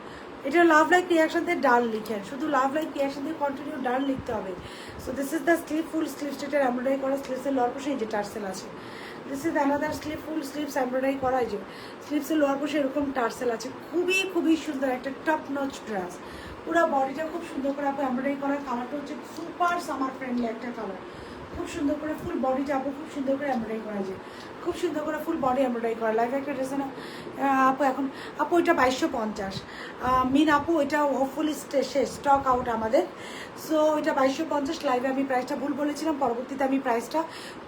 এটা লাভ লাইক রিয়াকশন দিয়ে ডাল লিখেন, শুধু লাভ লাইক রিয়াকশন দিয়ে কন্টিনিউ ডাল লিখতে হবে। So this is the sleeve, full sleeve স্টেটের এমব্রয়ডারি করা, স্লিভসের লোয়ার পোর্শন এই যে টার্সেল আছে। This is another sleeve, full sleeves embroidery করা, এই যে স্লিভসের লোয়ার পোর্শন এরকম টার্সেল আছে। খুবই খুবই সুন্দর একটা টপ নচ ড্রেস, পুরো বডিটা খুব সুন্দর করে আপু এমব্রয়ডারি করা। কালারটা হচ্ছে সুপার সামার ফ্রেন্ডলি একটা কালার, খুব সুন্দর করে ফুল বডিটা আপু খুব সুন্দর করে এমব্রয়ডারি করা যায়, খুব সুন্দর করে ফুল বডি এমব্রয়ডারি করা। লাইভ একটা ড্রেস না আপু, এখন আপু এটা 2250 মিন আপু, এটা হোপফুলি শেষ, স্টক আউট আমাদের। সো এটা 2250 লাইভে আমি প্রাইসটা ভুল বলেছিলাম, পরবর্তীতে আমি প্রাইসটা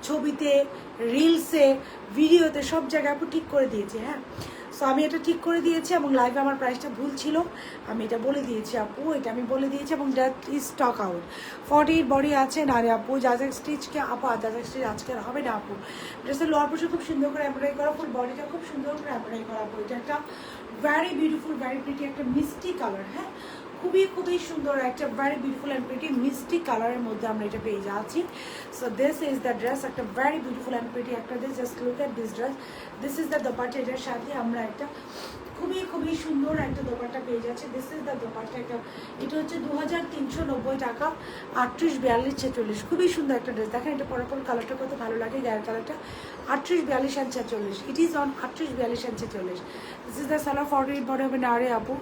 ছবিতে, রিলসে, ভিডিওতে সব জায়গায় আপু ঠিক করে দিয়েছি। হ্যাঁ, সো আমি এটা ঠিক করে দিয়েছি এবং লাইভে আমার প্রাইসটা ভুল ছিল, আমি এটা বলে দিয়েছি আপু, এটা আমি বলে দিয়েছি এবং that is stock out. 48 body আছে না রে আপু, জাজাক স্টিচকে আপু, জাজাক স্টিচ আজকে আর হবে না আপু। ড্রেসের লোয়ার পোর্শন খুব সুন্দর করে এমব্রয়ডারি করা, ফুল বডিটা খুব সুন্দর করে এমব্রয়ডারি করা আপু। এটা একটা ভ্যারি বিউটিফুল, ভ্যারি প্রিটি একটা মিষ্টি কালার। হ্যাঁ, খুবই খুবই সুন্দর একটা ভ্যারি বিউটিফুল অ্যান্ড প্রিটি মিষ্টি কালারের মধ্যে আমরা এটা পেয়ে যাচ্ছি। So this is the dress, একটা ভ্যারি বিউটিফুল অ্যান্ড প্রিটি একটা dress. Just look at this dress, this is the dupatta, এটার সাথে আমরা একটা খুবই খুবই সুন্দর একটা দোপাট্টা পেয়ে যাচ্ছে। দিস ইজ দ্য দোপাট্টা, এটা হচ্ছে 2390 টাকা, 38, 42, 46। খুবই সুন্দর একটা ড্রেস, দেখেন এটা পরার পর কালারটা কত ভালো লাগে, গায়ের কালারটা। 38, 42 and 46, it is on 38, 42 and 46। This is the salwar, 48 body হবে না রে আপু।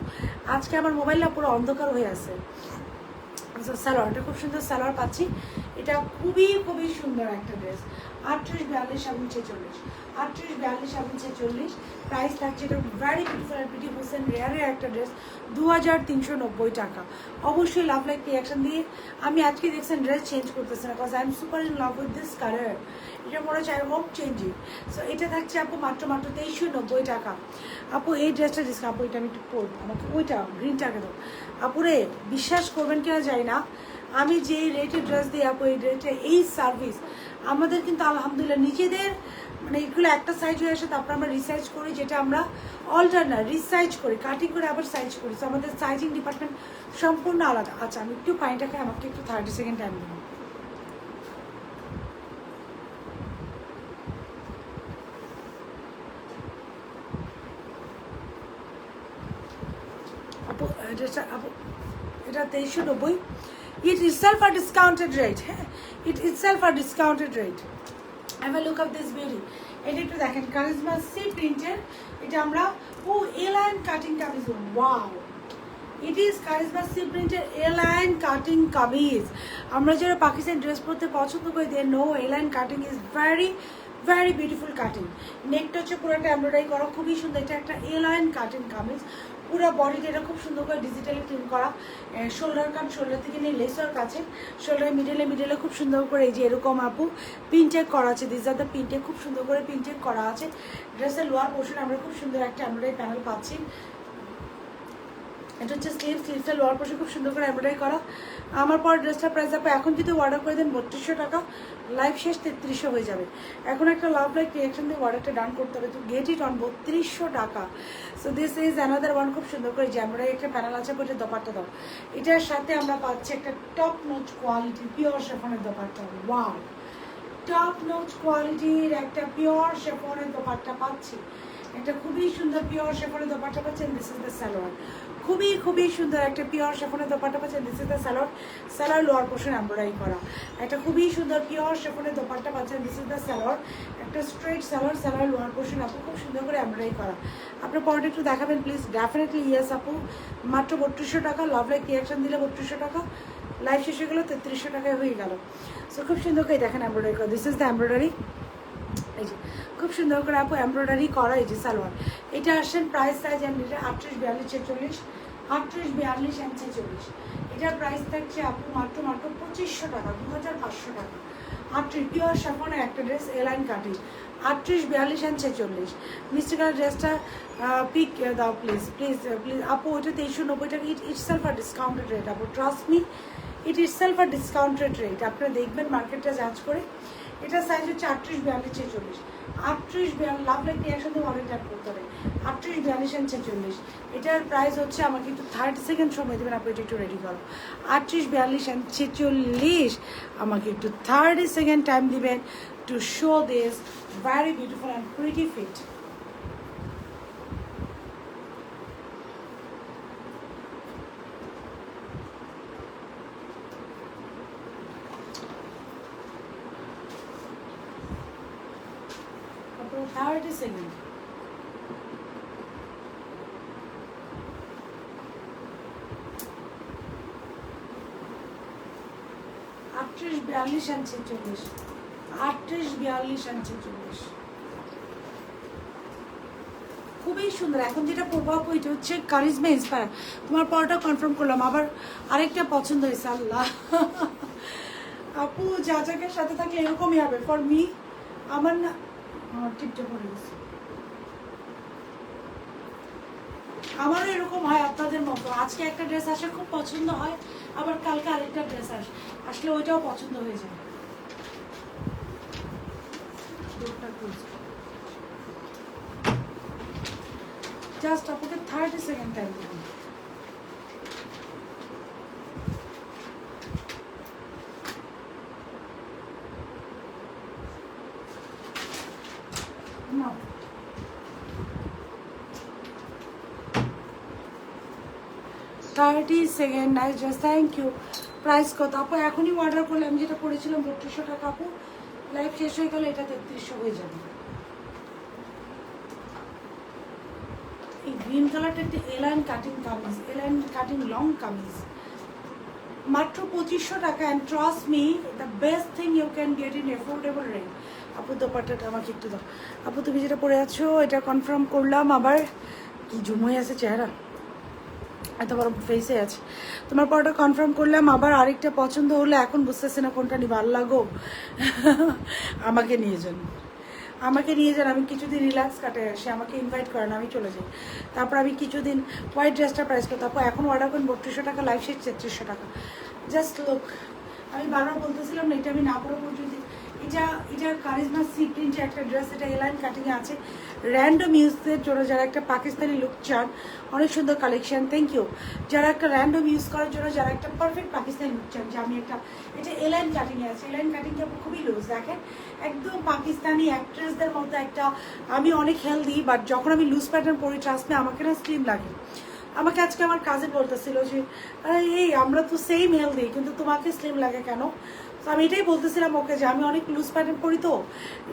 আজকে আমার মোবাইলটা পুরো অন্ধকার হয়ে আছে, আচ্ছা সালোয়ার, এটা খুব সুন্দর সালোয়ার পাচ্ছি। এটা খুবই খুবই সুন্দর একটা ড্রেস। 38, 42 এবং 46, 38, 42 এবং 46 প্রাইস থাকছে। এটা ভেরি বিউটিফুল আর পিটি হোসেন রেয়ারের একটা ড্রেস, 2390 টাকা। অবশ্যই লাভ লাইক রিয়াকশন দিয়ে। আমি আজকে দেখছেন ড্রেস চেঞ্জ করতেছে না, because I am super in love with this colour. এটা মনে হচ্ছে আই হোপ চেঞ্জিং। সো এটা থাকছে আপু মাত্র 2390 টাকা। আপু এই ড্রেসটা ডিসকাউন্ট, আপু এটা আমি একটু পরবো, আমাকে ওইটা গ্রিনটাকে দাও। আপুরে বিশ্বাস করবেন কিনা যাই না, আমি যে রেটে ড্রেস দিই আপু, এই রেটে এই সার্ভিস আমাদের কিন্তু আলহামদুলিল্লাহ নিজেদের মানে এগুলো একটা সাইজ হয়ে আসে, তারপর আমরা রিসাইজ করি, যেটা আমরা অল্টারনার রিসাইজ করি, কাটিং করে আবার সাইজ করি। তো আমাদের সাইজিং ডিপার্টমেন্ট সম্পূর্ণ আলাদা। আচ্ছা আমি একটু পানিটা খাই, আমাকে একটু 30 সেকেন্ড টাইম দিন। আপু ড্রেসটা আপু এটা 2390। It itself are discounted rate. হ্যাঁ, it itself are discounted rate. Have a look of this beauty. এটা একটু দেখেন, কারিজমা সি প্রিন্টের। এটা আমরা A line cutting kameez. Wow, it is Charizma C প্রিন্টের এ লাইন কাটিং কামিজ। আমরা যারা পাকিস্তানি ড্রেস পরতে পছন্দ করি, they know A line cutting is very very beautiful cutting. নেকটা হচ্ছে পুরোটা এমব্রয়ডারি করা, খুবই সুন্দর। এটা একটা এ লাইন কাটিং কামিজ। পুরো বডিটা এটা খুব সুন্দর করে ডিজিটালি প্রিন্ট করা। শোল্ডার কাট, শোল্ডার থেকে নিয়ে লেসর কাছে, শোল্ডার মিডলে খুব সুন্দর করে এই যে এরকম আপু প্রিন্টেক করা আছে। দিস আর দ্য প্রিন্টেক, খুব সুন্দর করে প্রিন্টেক করা আছে। ড্রেসের লোয়ার পোর্শন আমরা খুব সুন্দর একটা এমব্রয়ডারি প্যানেল পাচ্ছি। এটা হচ্ছে স্লিভসের লোয়ার পোর্শন খুব সুন্দর করে এমব্রয়ডারি করা। আমার পর ড্রেসটার প্রাইস আপনি এখন যদি অর্ডার করে দেন 3200 টাকা, লাইভ শেষ 3300 হয়ে যাবে। এখন একটা লাভ লাইক রিয়াকশন দিয়ে অর্ডারটা ডান করতে হবে, তো গেট ইট অন 3200 টাকা। So this is another one. খুব সুন্দর করে যে এমব্রয়ডারি একটা প্যানেল আছে, বলে দোপাট্টা দাও। এটার সাথে আমরা পাচ্ছি একটা টপ নোচ কোয়ালিটি পিওর শেফনের দোপাট্টা। ওয়াও, টপ নোচ কোয়ালিটির একটা পিওর শেফনের দোপাট্টা পাচ্ছি। একটা খুবই সুন্দর পিওর শেফনের দোপাট্টা পাচ্ছেন। This is the salwar. খুবই খুবই সুন্দর একটা পিওর শেফনের দোপাট্টা পাচ্ছেন। This is the salwar. Salwar lower portion embroidery করা একটা খুবই সুন্দর পিওর শেফনের দোপাট্টা পাচ্ছেন। This is the salwar. একটা straight salwar, salwar lower portion আপু খুব সুন্দর করে এমব্রয়ডারি করা। আপনার পরটা একটু দেখাবেন প্লিজ। ডেফিনেটলি ইয়েস আপু, মাত্র 3200 টাকা। লাভ লাইক রিয়াকশন দিলে 3200 টাকা, লাইভ শেষ হয়ে গেলো 3300 টাকায় হয়ে গেল। সো খুব সুন্দর করে দেখেন এমব্রয়ডারি করা। This is the embroidery. এই যে খুব সুন্দর করে আপু এমব্রয়ডারি করা এই যে সালোয়ার। এটা আসছেন প্রাইস সাইজ এন্ড 38, 42, 46, 38, 42 এন্ড 46। এটার প্রাইস থাকছে আপু মাত্র 2500 টাকা, 2500 টাকা। 38 পিওর সাফনের একটা dress, A line cutting, 38, 42 and 46। মিষ্টি কালার ড্রেসটা পিক দাও প্লিজ প্লিজ প্লিজ আপু। ওইটা 2390 টাকা। ইটসেলফ আর ডিসকাউন্টেড রেট আপু, trust me, it itself are discounted rate. আপনারা দেখবেন মার্কেটটা জাজ করে। এটা সাইজ হচ্ছে 38, 42, 46, 38, 42। লাভ লাইক রিয়াকশন দিয়ে অনেক ট্যাপ করতে হবে। 38, 42 এন্ড 46। এটার প্রাইস হচ্ছে, আমাকে একটু 30 সেকেন্ড সময় দেবেন আপনি, এটা একটু রেডি করো। 38, 42 এন্ড 46। আমাকে একটু 30 সেকেন্ড টাইম দিবেন to show this very beautiful and pretty fit. April 30 second. আটত্রিশ, 42 and 46। 38, 42 and 46। খুবই সুন্দর। এখন যেটা প্রভাব ওইটা হচ্ছে কারিজমা ইন্সপায়ার। তোমার পরটা কনফার্ম করলাম, আবার আরেকটা পছন্দ হয়েছে। আল্লাহ আপু যাচাকের সাথে থাকলে এরকমই হবে ফর মি। আমার না টিপটা পড়ে গেছে। আমারও এরকম হয় আপনাদের মতো। আজকে একটা ড্রেস আসে খুব পছন্দ হয়, আবার কালকে আরেকটা ড্রেস আসলে ওইটাও পছন্দ হয়ে যায়। জাস্ট আপনাকে 30 সেকেন্ড টাইম দেবেন। No. 30 second. Nice just, thank you. Price কত আপু? এখনই অর্ডার করলে আমি যেটা করেছিলাম 3200 টাকা আপু, লাইভ শেষ হয়ে গেলে এটা 3300 হয়ে যাবে। এই গ্রিন কালারটা একটা A line cutting kameez, A line cutting long kameez. মাত্র 2500 টাকা। And trust me, the best thing you can get in affordable range. আপু দোপাট্টাটা আমাকে একটু দাও। আপু তুমি যেটা পরে আছো এটা কনফার্ম করলাম। আবার কি জুমোই আছে চেহারা, এত বড় ফেসে আছে। তোমার পরটা কনফার্ম করলাম। আবার আরেকটা পছন্দ হলে এখন বুঝতেছে না কোনটা নিবা। আল্লাহ গো আমাকে নিয়ে যান, আমাকে নিয়ে যান। আমি কিছুদিন রিল্যাক্স কাটে আসি, আমাকে ইনভাইট করেন, আমি চলে যাই। তারপর আমি কিছুদিন হোয়াইট ড্রেসটা প্রাইস করতে, তারপর এখন অর্ডার করেন 3200 টাকা, লাইফ শেষ 3300 টাকা। জাস্ট লুক, আমি বারবার বলতেছিলাম না এটা আমি না পড়া পর্যন্ত। এটার কারিজমা সি প্রিন্টের একটা ড্রেস, এটা এলাইন কাটিংয়ে আছে। র্যান্ডম ইউজদের জন্য যারা একটা পাকিস্তানি লুক চান, অনেক সুন্দর কালেকশন। Thank you. যারা একটা র্যান্ডম ইউজ করার জন্য, যারা একটা পারফেক্ট পাকিস্তানি লুক চান, যে আমি একটা, এটা এলাইন কাটিংয়ে আছে। এলাইন কাটিংটা খুবই লুজ, দেখেন একদম পাকিস্তানি অ্যাক্ট্রেসদের মতো একটা। আমি অনেক হেলদি, বাট যখন আমি লুজ প্যাটার্ন পরি ট্রাস্ট মি আমাকে না স্লিম লাগে। আমাকে আজকে আমার কাজিন বলতেছিল যে এই আমরা তো সেম হেলদি, কিন্তু তোমাকে স্লিম লাগে কেন? তো আমি এটাই বলতেছিলাম ওকে যে আমি অনেক লুজ প্যাটার্ন পরি। তো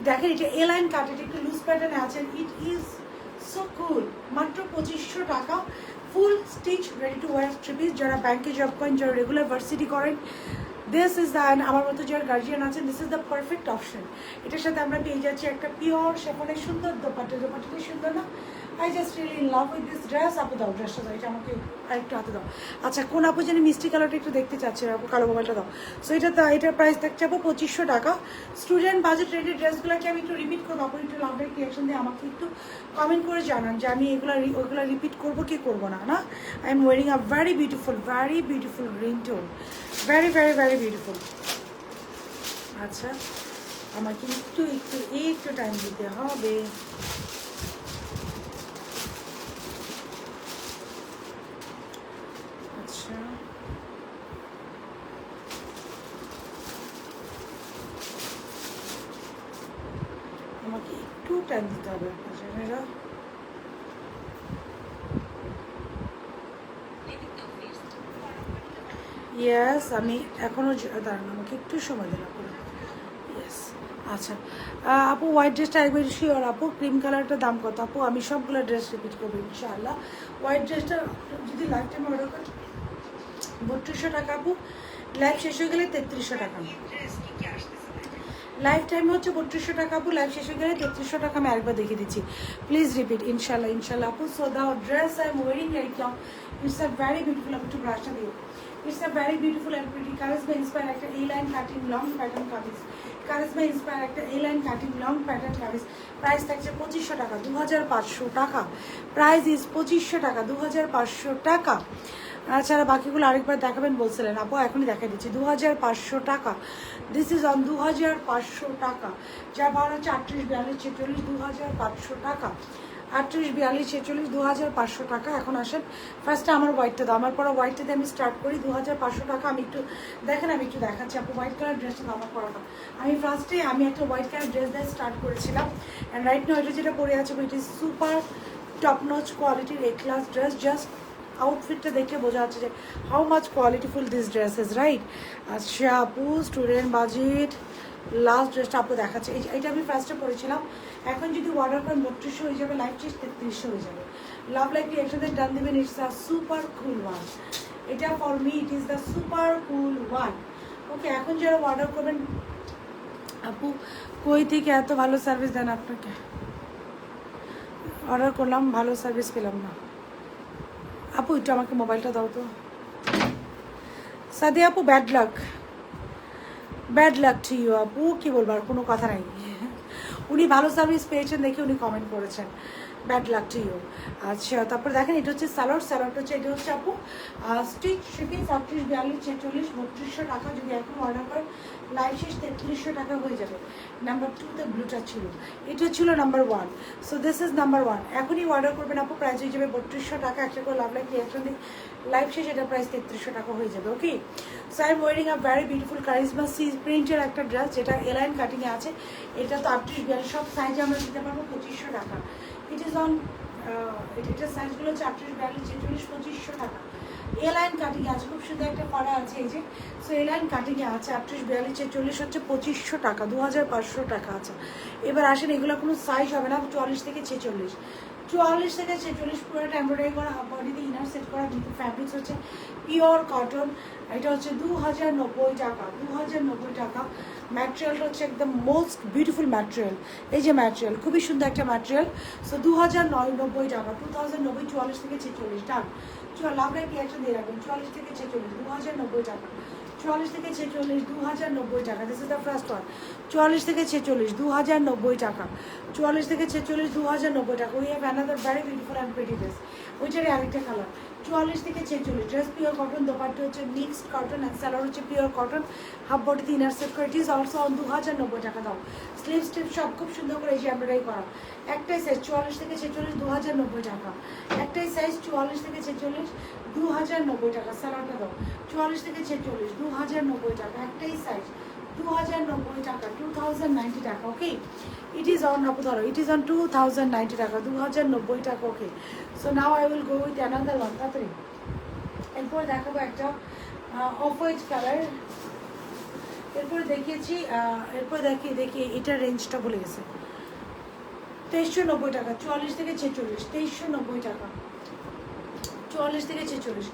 দেখেন এটা এলাইন কাট, এটা একটু লুজ প্যাটার্নে আছে। It is so cool. মাত্র 2500 টাকা, full stitch ready to wear three piece. যারা ব্যাংকে জব করেন, যারা রেগুলার ভার্সিটি করেন, দিস ইজ দ্য, আমার মতো যারা গার্জিয়ান আছেন, this is the perfect option. এটার সাথে আমরা পেয়ে যাচ্ছি একটা পিওর শেফনের সুন্দর দোপাট্টা। দোপাট্টাটা সুন্দর না? I just really in love with this dress. আপু দাও ড্রেসটা দাও, এটা আমাকে আরেকটু হাতে দাও। আচ্ছা, কোন আপু জানি মিষ্টি কালারটা একটু দেখতে চাচ্ছে, আপু কালো মোবাইলটা দাও। সো এটার প্রাইস থাকছে আপু 2500 টাকা। স্টুডেন্ট বাজেট রেটের ড্রেসগুলোকে আমি একটু রিপিট করবো। আপু একটু লাভ লাইক রিয়াকশন দিয়ে আমাকে একটু কমেন্ট করে জানান যে আমি ওইগুলো রিপিট করবো কি করবো না। না, I am wearing a very beautiful green tone, very very very beautiful. আচ্ছা, আমাকে একটু টাইম দিতে হবে। আচ্ছা, আমাকে একটু টাইম দিতে হবে। ইয়েস, আমি এখনও দাঁড়ান, আমাকে একটু সময় দেন আপু। ইয়েস, আচ্ছা আপু হোয়াইট ড্রেসটা একবার শিওর আপু? ক্রিম কালারটার দাম কত আপু? আমি সবগুলো ড্রেস রিপিট করবো ইনশাআল্লাহ। হোয়াইট ড্রেসটা যদি লাইফ টাইম অর্ডার করেন 3200 টাকা আপু। লাইফ শেষ হয়ে গেলে 3300 টাকা। লাইফ টাইম হচ্ছে 3200 টাকা আপু, লাইফ শেষ হয়ে গেলে 3300 টাকা। আমি আরেকবার দেখিয়ে দিচ্ছি, প্লিজ রিপিট ইনশাল্লাহ ইনশাল্লাহ আপু। So the dress I am wearing right now, it's a very beautiful. আপু একটু ব্রাশটা দিও। It's a very beautiful and pretty Charizma inspire একটা A line cutting long pattern kameez. Charizma inspire একটা A line cutting long pattern kameez. Price থাকছে 2500 টাকা, 2500 টাকা। Price is 2500 টাকা, 2500 টাকা। ছাড়া বাকিগুলো আরেকবার দেখাবেন বলছিলেন আপু, এখনই দেখাই দিচ্ছি। 2500 টাকা, দিস ইজ অন 2500 টাকা। যার ভাড়া হচ্ছে 38 42 46, 2500 টাকা। 38 42 46, 2500 টাকা। এখন আসেন ফার্স্টে আমার হোয়াইটটা দাও, আমার পরে হোয়াইটটা দিয়ে আমি স্টার্ট করি। 2500 টাকা। আমি একটু দেখেন, আমি একটু দেখাচ্ছি আপু হোয়াইট কালার ড্রেসটা দাও আমার পরাটা। আমি ফার্স্টে একটা হোয়াইট কালার ড্রেস দিয়ে স্টার্ট করেছিলাম। অ্যান্ড রাইট নাও এটা যেটা পরে আছে it is super top notch কোয়ালিটির এ ক্লাস ড্রেস। জাস্ট আউটফিটটা দেখে বোঝা যাচ্ছে যে how much qualityful this dresses, right? আচ্ছা আপু, স্টুডেন্ট বাজেট লাস্ট ড্রেসটা আপু দেখাচ্ছে। এইটা আমি ফার্স্টে পরেছিলাম। এখন যদি অর্ডার করেন 3200 হয়ে যাবে, লাইফ চেঞ্জ 3300 হয়ে যাবে। লাভ লাইক একসাথে ডান দেবেন। It's a super cool one. এটা for me it is the super cool one. Okay, এখন যারা অর্ডার করবেন, আপু কই থেকে এত ভালো সার্ভিস দেন? আপনাকে অর্ডার করলাম, ভালো সার্ভিস পেলাম না আপু। একটু আমাকে মোবাইলটা দাও তো। সাদিয়া আপু, ব্যাড লাক টু ইউ আপু। কি বলবো, আর কোনো কথা নাই। উনি ভালো সার্ভিস পেয়েছেন দেখে উনি কমেন্ট করেছেন, ব্যাড লাক টু ইউ। আচ্ছা, তারপর দেখেন এটা হচ্ছে স্যালাডটা হচ্ছে, এটা হচ্ছে আপু স্টিচ শিপিং 38 42 46, 3200 টাকা। যদি এখন অর্ডার করেন লাইফ শেষ 3300 টাকা হয়ে যাবে। নাম্বার 2তে ব্লুটা ছিল, এটা ছিল number 1। So this is number 1। এখনই অর্ডার করবেন আপু, প্রাইস হয়ে যাবে 3200 টাকা। একটা করে লাভ লাইক রিয়াকশন দিন, লাইফ শেষ এটা প্রাইস 3300 টাকা হয়ে যাবে। Okay, so I am wearing a very beautiful Charizma C প্রিন্টের একটা ড্রেস, যেটা এলাইন কাটিংয়ে আছে। এটা তো 38 42 সব সাইজে আমরা দিতে পারবো 2500 টাকা। ইট ইজ অন, এটার সাইজগুলো হচ্ছে 38 42 46, 2500 টাকা। এ লাইন কাটিংয়ে আছে, খুব সুন্দর একটা করা আছে এই যে। সো এ লাইন কাটিংয়ে আছে 38 42 46 হচ্ছে 2500 টাকা, 2500 টাকা আছে। এবার আসেন, এগুলো কোনো সাইজ হবে না 44 থেকে 46। 44 থেকে 46 পুরোটা এমব্রয়ডারি করা, হাফ বডিতে ইনার সেট করা, কিন্তু ফ্যাব্রিক্স হচ্ছে পিওর কটন। এটা হচ্ছে 2090 টাকা, 2090 টাকা। ম্যাটেরিয়ালটা হচ্ছে একদম মোস্ট বিউটিফুল ম্যাটেরিয়াল। এই যে ম্যাটেরিয়াল খুবই সুন্দর একটা ম্যাটেরিয়াল। সো 2090 টাকা, 2090, 44 থেকে 46 টাকা। লাভ লাইক একটা দিয়ে রাখবেন, 44 থেকে 46, 2090 টাকা। 44 থেকে 46, 2090 টাকা। This is the first one. 44 থেকে 46, 2090 টাকা। 44 থেকে 46, 2090 টাকা। We have another very beautiful and pretty dress. ওইটারই আরেকটা কালার। 44 থেকে 46, ড্রেস পিওর কটন, দোপাট্টা হচ্ছে মিক্সড কটন অ্যান্ড সালোয়ার হচ্ছে পিওর কটন, হাফ বডিতে ইনার সেট করে। ইট ইজ অলসো অন 2090 টাকা দাও। স্লিভ স্টিভ সব খুব সুন্দর করে এই যে এমব্রয়ডারি করা। একটাই সাইজ 44 থেকে 46, 2090 টাকা। একটাই সাইজ 44 থেকে 46, 2090 টাকা। সালোয়ারটা দাও। 44 থেকে 46, 2090 টাকা। একটাই সাইজ 2090 টাকা, 2090 টাকা। ওকে, ইট ইজ অন আপু ধরো, ইট ইজ অন 2090 টাকা, 2090 টাকা। Okay, so now I will go with another one. তাড়াতাড়ি এরপর দেখাবো একটা অফ হোয়াইট কালার। এরপরে দেখিয়েছি, এরপর দেখি এটার রেঞ্জটা বলে গেছে। 2390 টাকা, 44 থেকে 46, 2390 টাকা, 44 থেকে 46।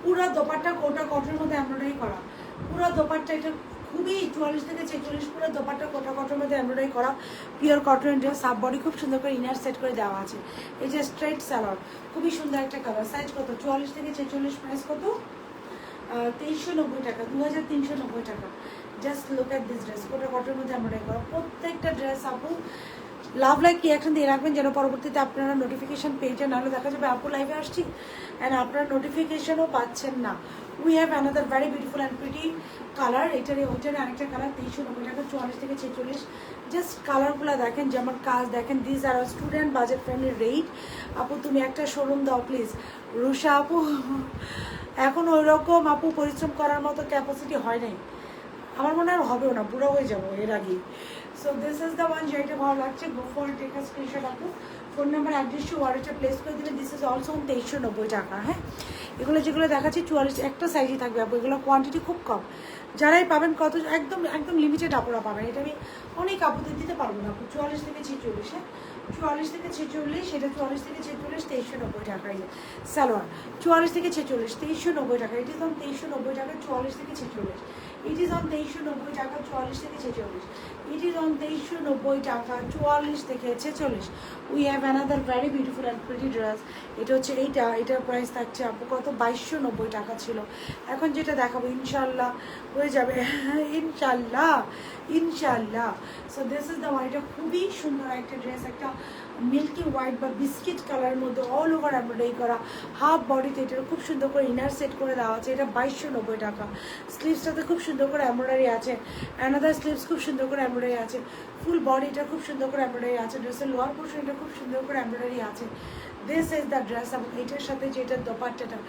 পুরো দোপাট্টা কোটা কটনের মধ্যে এমব্রয়ডারি করা। পুরো দোপাট্টা এটা খুবই 44 থেকে 46, পুরো দোপাট্টা কোটা কটনের মধ্যে এমব্রয়ডারি করা, পিওর কটনের ড্রেস। হাফ বডি খুব সুন্দর করে ইনার সেট করে দেওয়া আছে। এই যে স্ট্রেট সালোয়ার, খুবই সুন্দর একটা কালার। সাইজ কত? 44 থেকে 46। প্রাইস কত? 2390 টাকা, 2390 টাকা। Just look at this dress, Kota কটনের মধ্যে এমব্রয়ডারি করা। প্রত্যেকটা ড্রেস আপু লাভ লাইক রিয়াকশন দিয়ে রাখবেন, যেন পরবর্তীতে আপনারা নোটিফিকেশান পেয়ে যান। নাহলে দেখা যাবে আপু লাইভে আসছি অ্যান্ড আপনারা নোটিফিকেশানও পাচ্ছেন না। We have another very beautiful and pretty colour. ওইটারই আরেকটা কালার, 2390 টাকা, 44 থেকে 46। জাস্ট কালারগুলো দেখেন, যেমন কাজ দেখেন। This are student budget friendly rate. আপু তুমি একটা শোরুম দাও প্লিজ। রুষা আপু, এখন ওই রকম আপু পরিশ্রম করার মতো ক্যাপাসিটি হয় নাই, আমার মনে হয় হবেও না, বুড়ো হয়ে যাবো এর আগেই। So this is the one, যেটা ভালো লাগছে go for take a screenshot. আপু ফোন নাম্বার, অ্যাড্রেস টু ওয়ারেটটা প্লেস করে দেবেন। দিস ইজ অলসো 2390 টাকা। হ্যাঁ, এগুলো যেগুলো দেখাচ্ছি 44, একটা সাইজই থাকবে আপু, এগুলো কোয়ান্টিটি খুব কম। যারাই পাবেন কত, একদম একদম লিমিটেড আপুরা পাবেন। এটা আমি অনেক আপুদের দিতে পারবো না আপু। 44 থেকে 46, হ্যাঁ 44 থেকে 46, সেটা 44 থেকে 46, 2390 টাকা। সালোয়ার 44 থেকে 46, 2390 টাকা। ইট ইজ অন 2390 টাকা, 44 থেকে 46। ইট ইজ অন 2390 টাকা, 44 থেকে 46। ইট ইজ অন 2390 টাকা, 44 থেকে 46। We have another very beautiful and pretty dress. এটা হচ্ছে এটার প্রাইস থাকছে আপু কত? 2290 টাকা ছিল। এখন যেটা দেখাবো ইনশাল্লাহ হয়ে যাবে, ইনশাল্লাহ ইনশাল্লাহ। So this is the one. এটা খুবই সুন্দর একটা ড্রেস, একটা মিল্কি হোয়াইট বা বিস্কিট কালারের মধ্যে অল ওভার এমব্রয়ডারি করা, হাফ বডিতে এটার খুব সুন্দর করে ইনার সেট করে দেওয়া আছে। এটা 2290 টাকা। স্লিভসটাতে খুব সুন্দর করে এমব্রয়ডারি আছে, অ্যানাদার স্লিভস খুব সুন্দর করে এমব্রয়ডারি আছে, ফুল বডিটা খুব সুন্দর করে এমব্রয়ডারি আছে, ড্রেসের লোয়ার পোর্শনটা খুব সুন্দর করে এমব্রয়ডারি আছে। This is the dress. এবং এটার সাথে যেটা দোপাট্টাটা,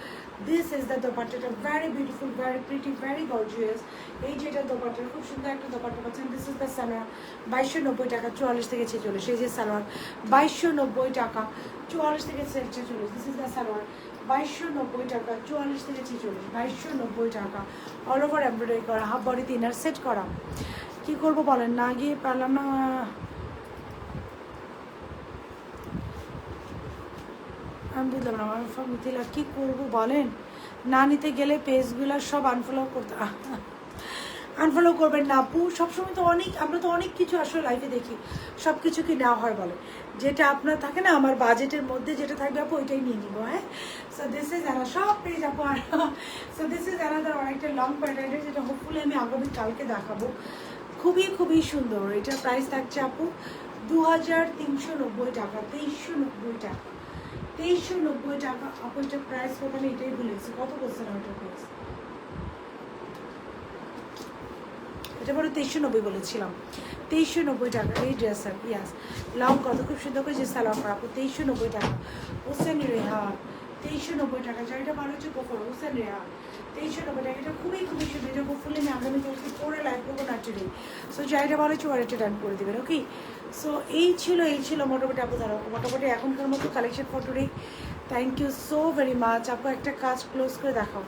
দিস ইজ দ্য দোপাট্টাটা, very beautiful, very pretty, very gorgeous. এই যেটা দোপাট্টা, খুব সুন্দর একটা দোপাট্টা পাচ্ছেন। দিস ইজ দ্য সালোয়ার, 2290 টাকা, 44 থেকে 46। এই যে সালোয়ার 2290 টাকা, 44 থেকে 46। দিস ইজ দ্য সালোয়ার, 2290 টাকা, 44 থেকে 46, 2290 টাকা। অল ওভার এমব্রয়ডারি করা, হাফ বডিতে ইনার সেট করা। কী করবো বলেন, না গিয়ে পারলাম না। আমি বুঝলাম না আমার মিথিলা, কী করবো বলেন? না নিতে গেলে পেজগুলো সব আনফলো করতে, আনফলো করবেন না আপু। সবসময় তো আমরা তো অনেক কিছু আসলে লাইফে দেখি, সব কিছু কি নেওয়া হয় বলে? যেটা আপনার থাকে না, আমার বাজেটের মধ্যে যেটা থাকবে আপু ওইটাই নিয়ে নিবো। হ্যাঁ, সো দিস ইজ সব পেজ আপু। আর সো দিস ইজ অনেকটা লং প্যাটার্নের, যেটা হোপফুলি আমি আগামী কালকে দেখাবো। খুবই খুবই সুন্দর। এটার প্রাইস থাকছে আপু 2390 টাকা, 2390 টাকা, 2390 টাকা। আপু এটার প্রাইস কত? আমি এটাই ভুলেছি, কত বলছেন ওইটার প্রাইস? এটা বলে 2390 বলেছিলাম, 2390 টাকা এই ড্রেসের। ইয়াস, লং কত খুব সুন্দর করে যে সালোয়ার করা আপু, 2390 টাকা। হোসেন রেহান, 2390 টাকা। যেটা ভালো হচ্ছে গোফর, হোসেন রেহান, 2390 টাকা। এটা খুবই খুবই সুন্দর। এটা গোফুলে আমি আগামীকালকে পরে লাইভ করবো নাচুরি। সো যেটা ভালো হচ্ছে ওয়ারেটে ডান করে দেবেন। ওকে, সো এই ছিল মোটামুটি আপু ধরো, মোটামুটি এখনকার মতো কালেকশন ফটোরেই। Thank you so very much আপু। একটা কাজ ক্লোজ করে দেখাও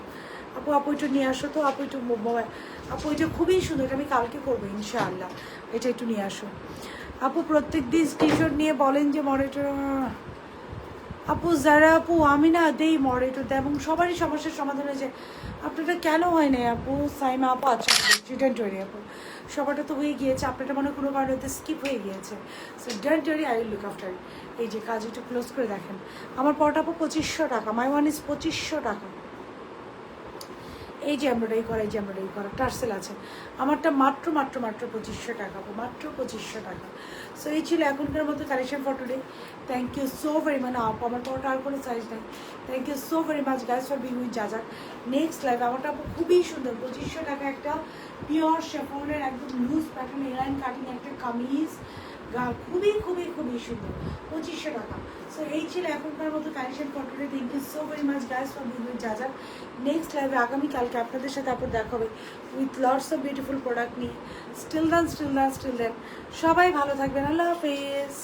আপু। আপু একটু নিয়ে আসো তো আপু, একটু আপু। এটা খুবই সুন্দর, এটা আমি কালকে করবো ইনশাআল্লাহ। এটা একটু নিয়ে আসো আপু। প্রত্যেক দিন স্ক্রিনশট নিয়ে বলেন যে মনিটর, আপু যারা আপু আমি না দেই মডারেটর এবং সবারই সমস্যার সমাধান হয়েছে, আপনারটা কেন হয় না আপু? সাইমা আপু আচ্ছা ডোন্ট ওয়ারি আপু, সবারটা তো হয়ে গিয়েছে, আপনারটা মনে কোনো কারণে স্কিপ হয়ে গিয়েছে। So don't worry, I will look after. এই যে কাজ একটু ক্লোজ করে দেখেন, আমার পরটা আপু 2500 টাকা, মাই ওয়ান ইজ 2500 টাকা। এই যে এমব্রয়ডারি করা, এই যে এমব্রয়ডারি করা টার্সেল আছে, আমারটা মাত্র মাত্র মাত্র 2500 টাকা, মাত্র 2500 টাকা। সো এই ছিল এখনকার মতো কালেকশন ফর টুডে। Thank you so very much. আপু আমার পরটা আর কোনো সাইজ নেই। Thank you so very much guys for being with যাজাক। নেক্সট লাইভ আমারটা আপু খুবই সুন্দর, 2500 টাকা একটা পিওর শেফনের একদম লুজ প্যাটার্ন এলাইন কাটিং একটা কামিজ, খুবই খুবই খুবই সুন্দর, 2500 টাকা। সো এই ছিল এখনকার মতো কালেকশন ফর টুডে। Thank you so very much guys for being with যাজাক। নেক্সট লাইভে আগামীকালকে আপনাদের সাথে আপনার দেখা হবে with lots of beautiful product নিয়ে। স্টিল দেন সবাই ভালো থাকবেন। আল্লাহ হাফেজ।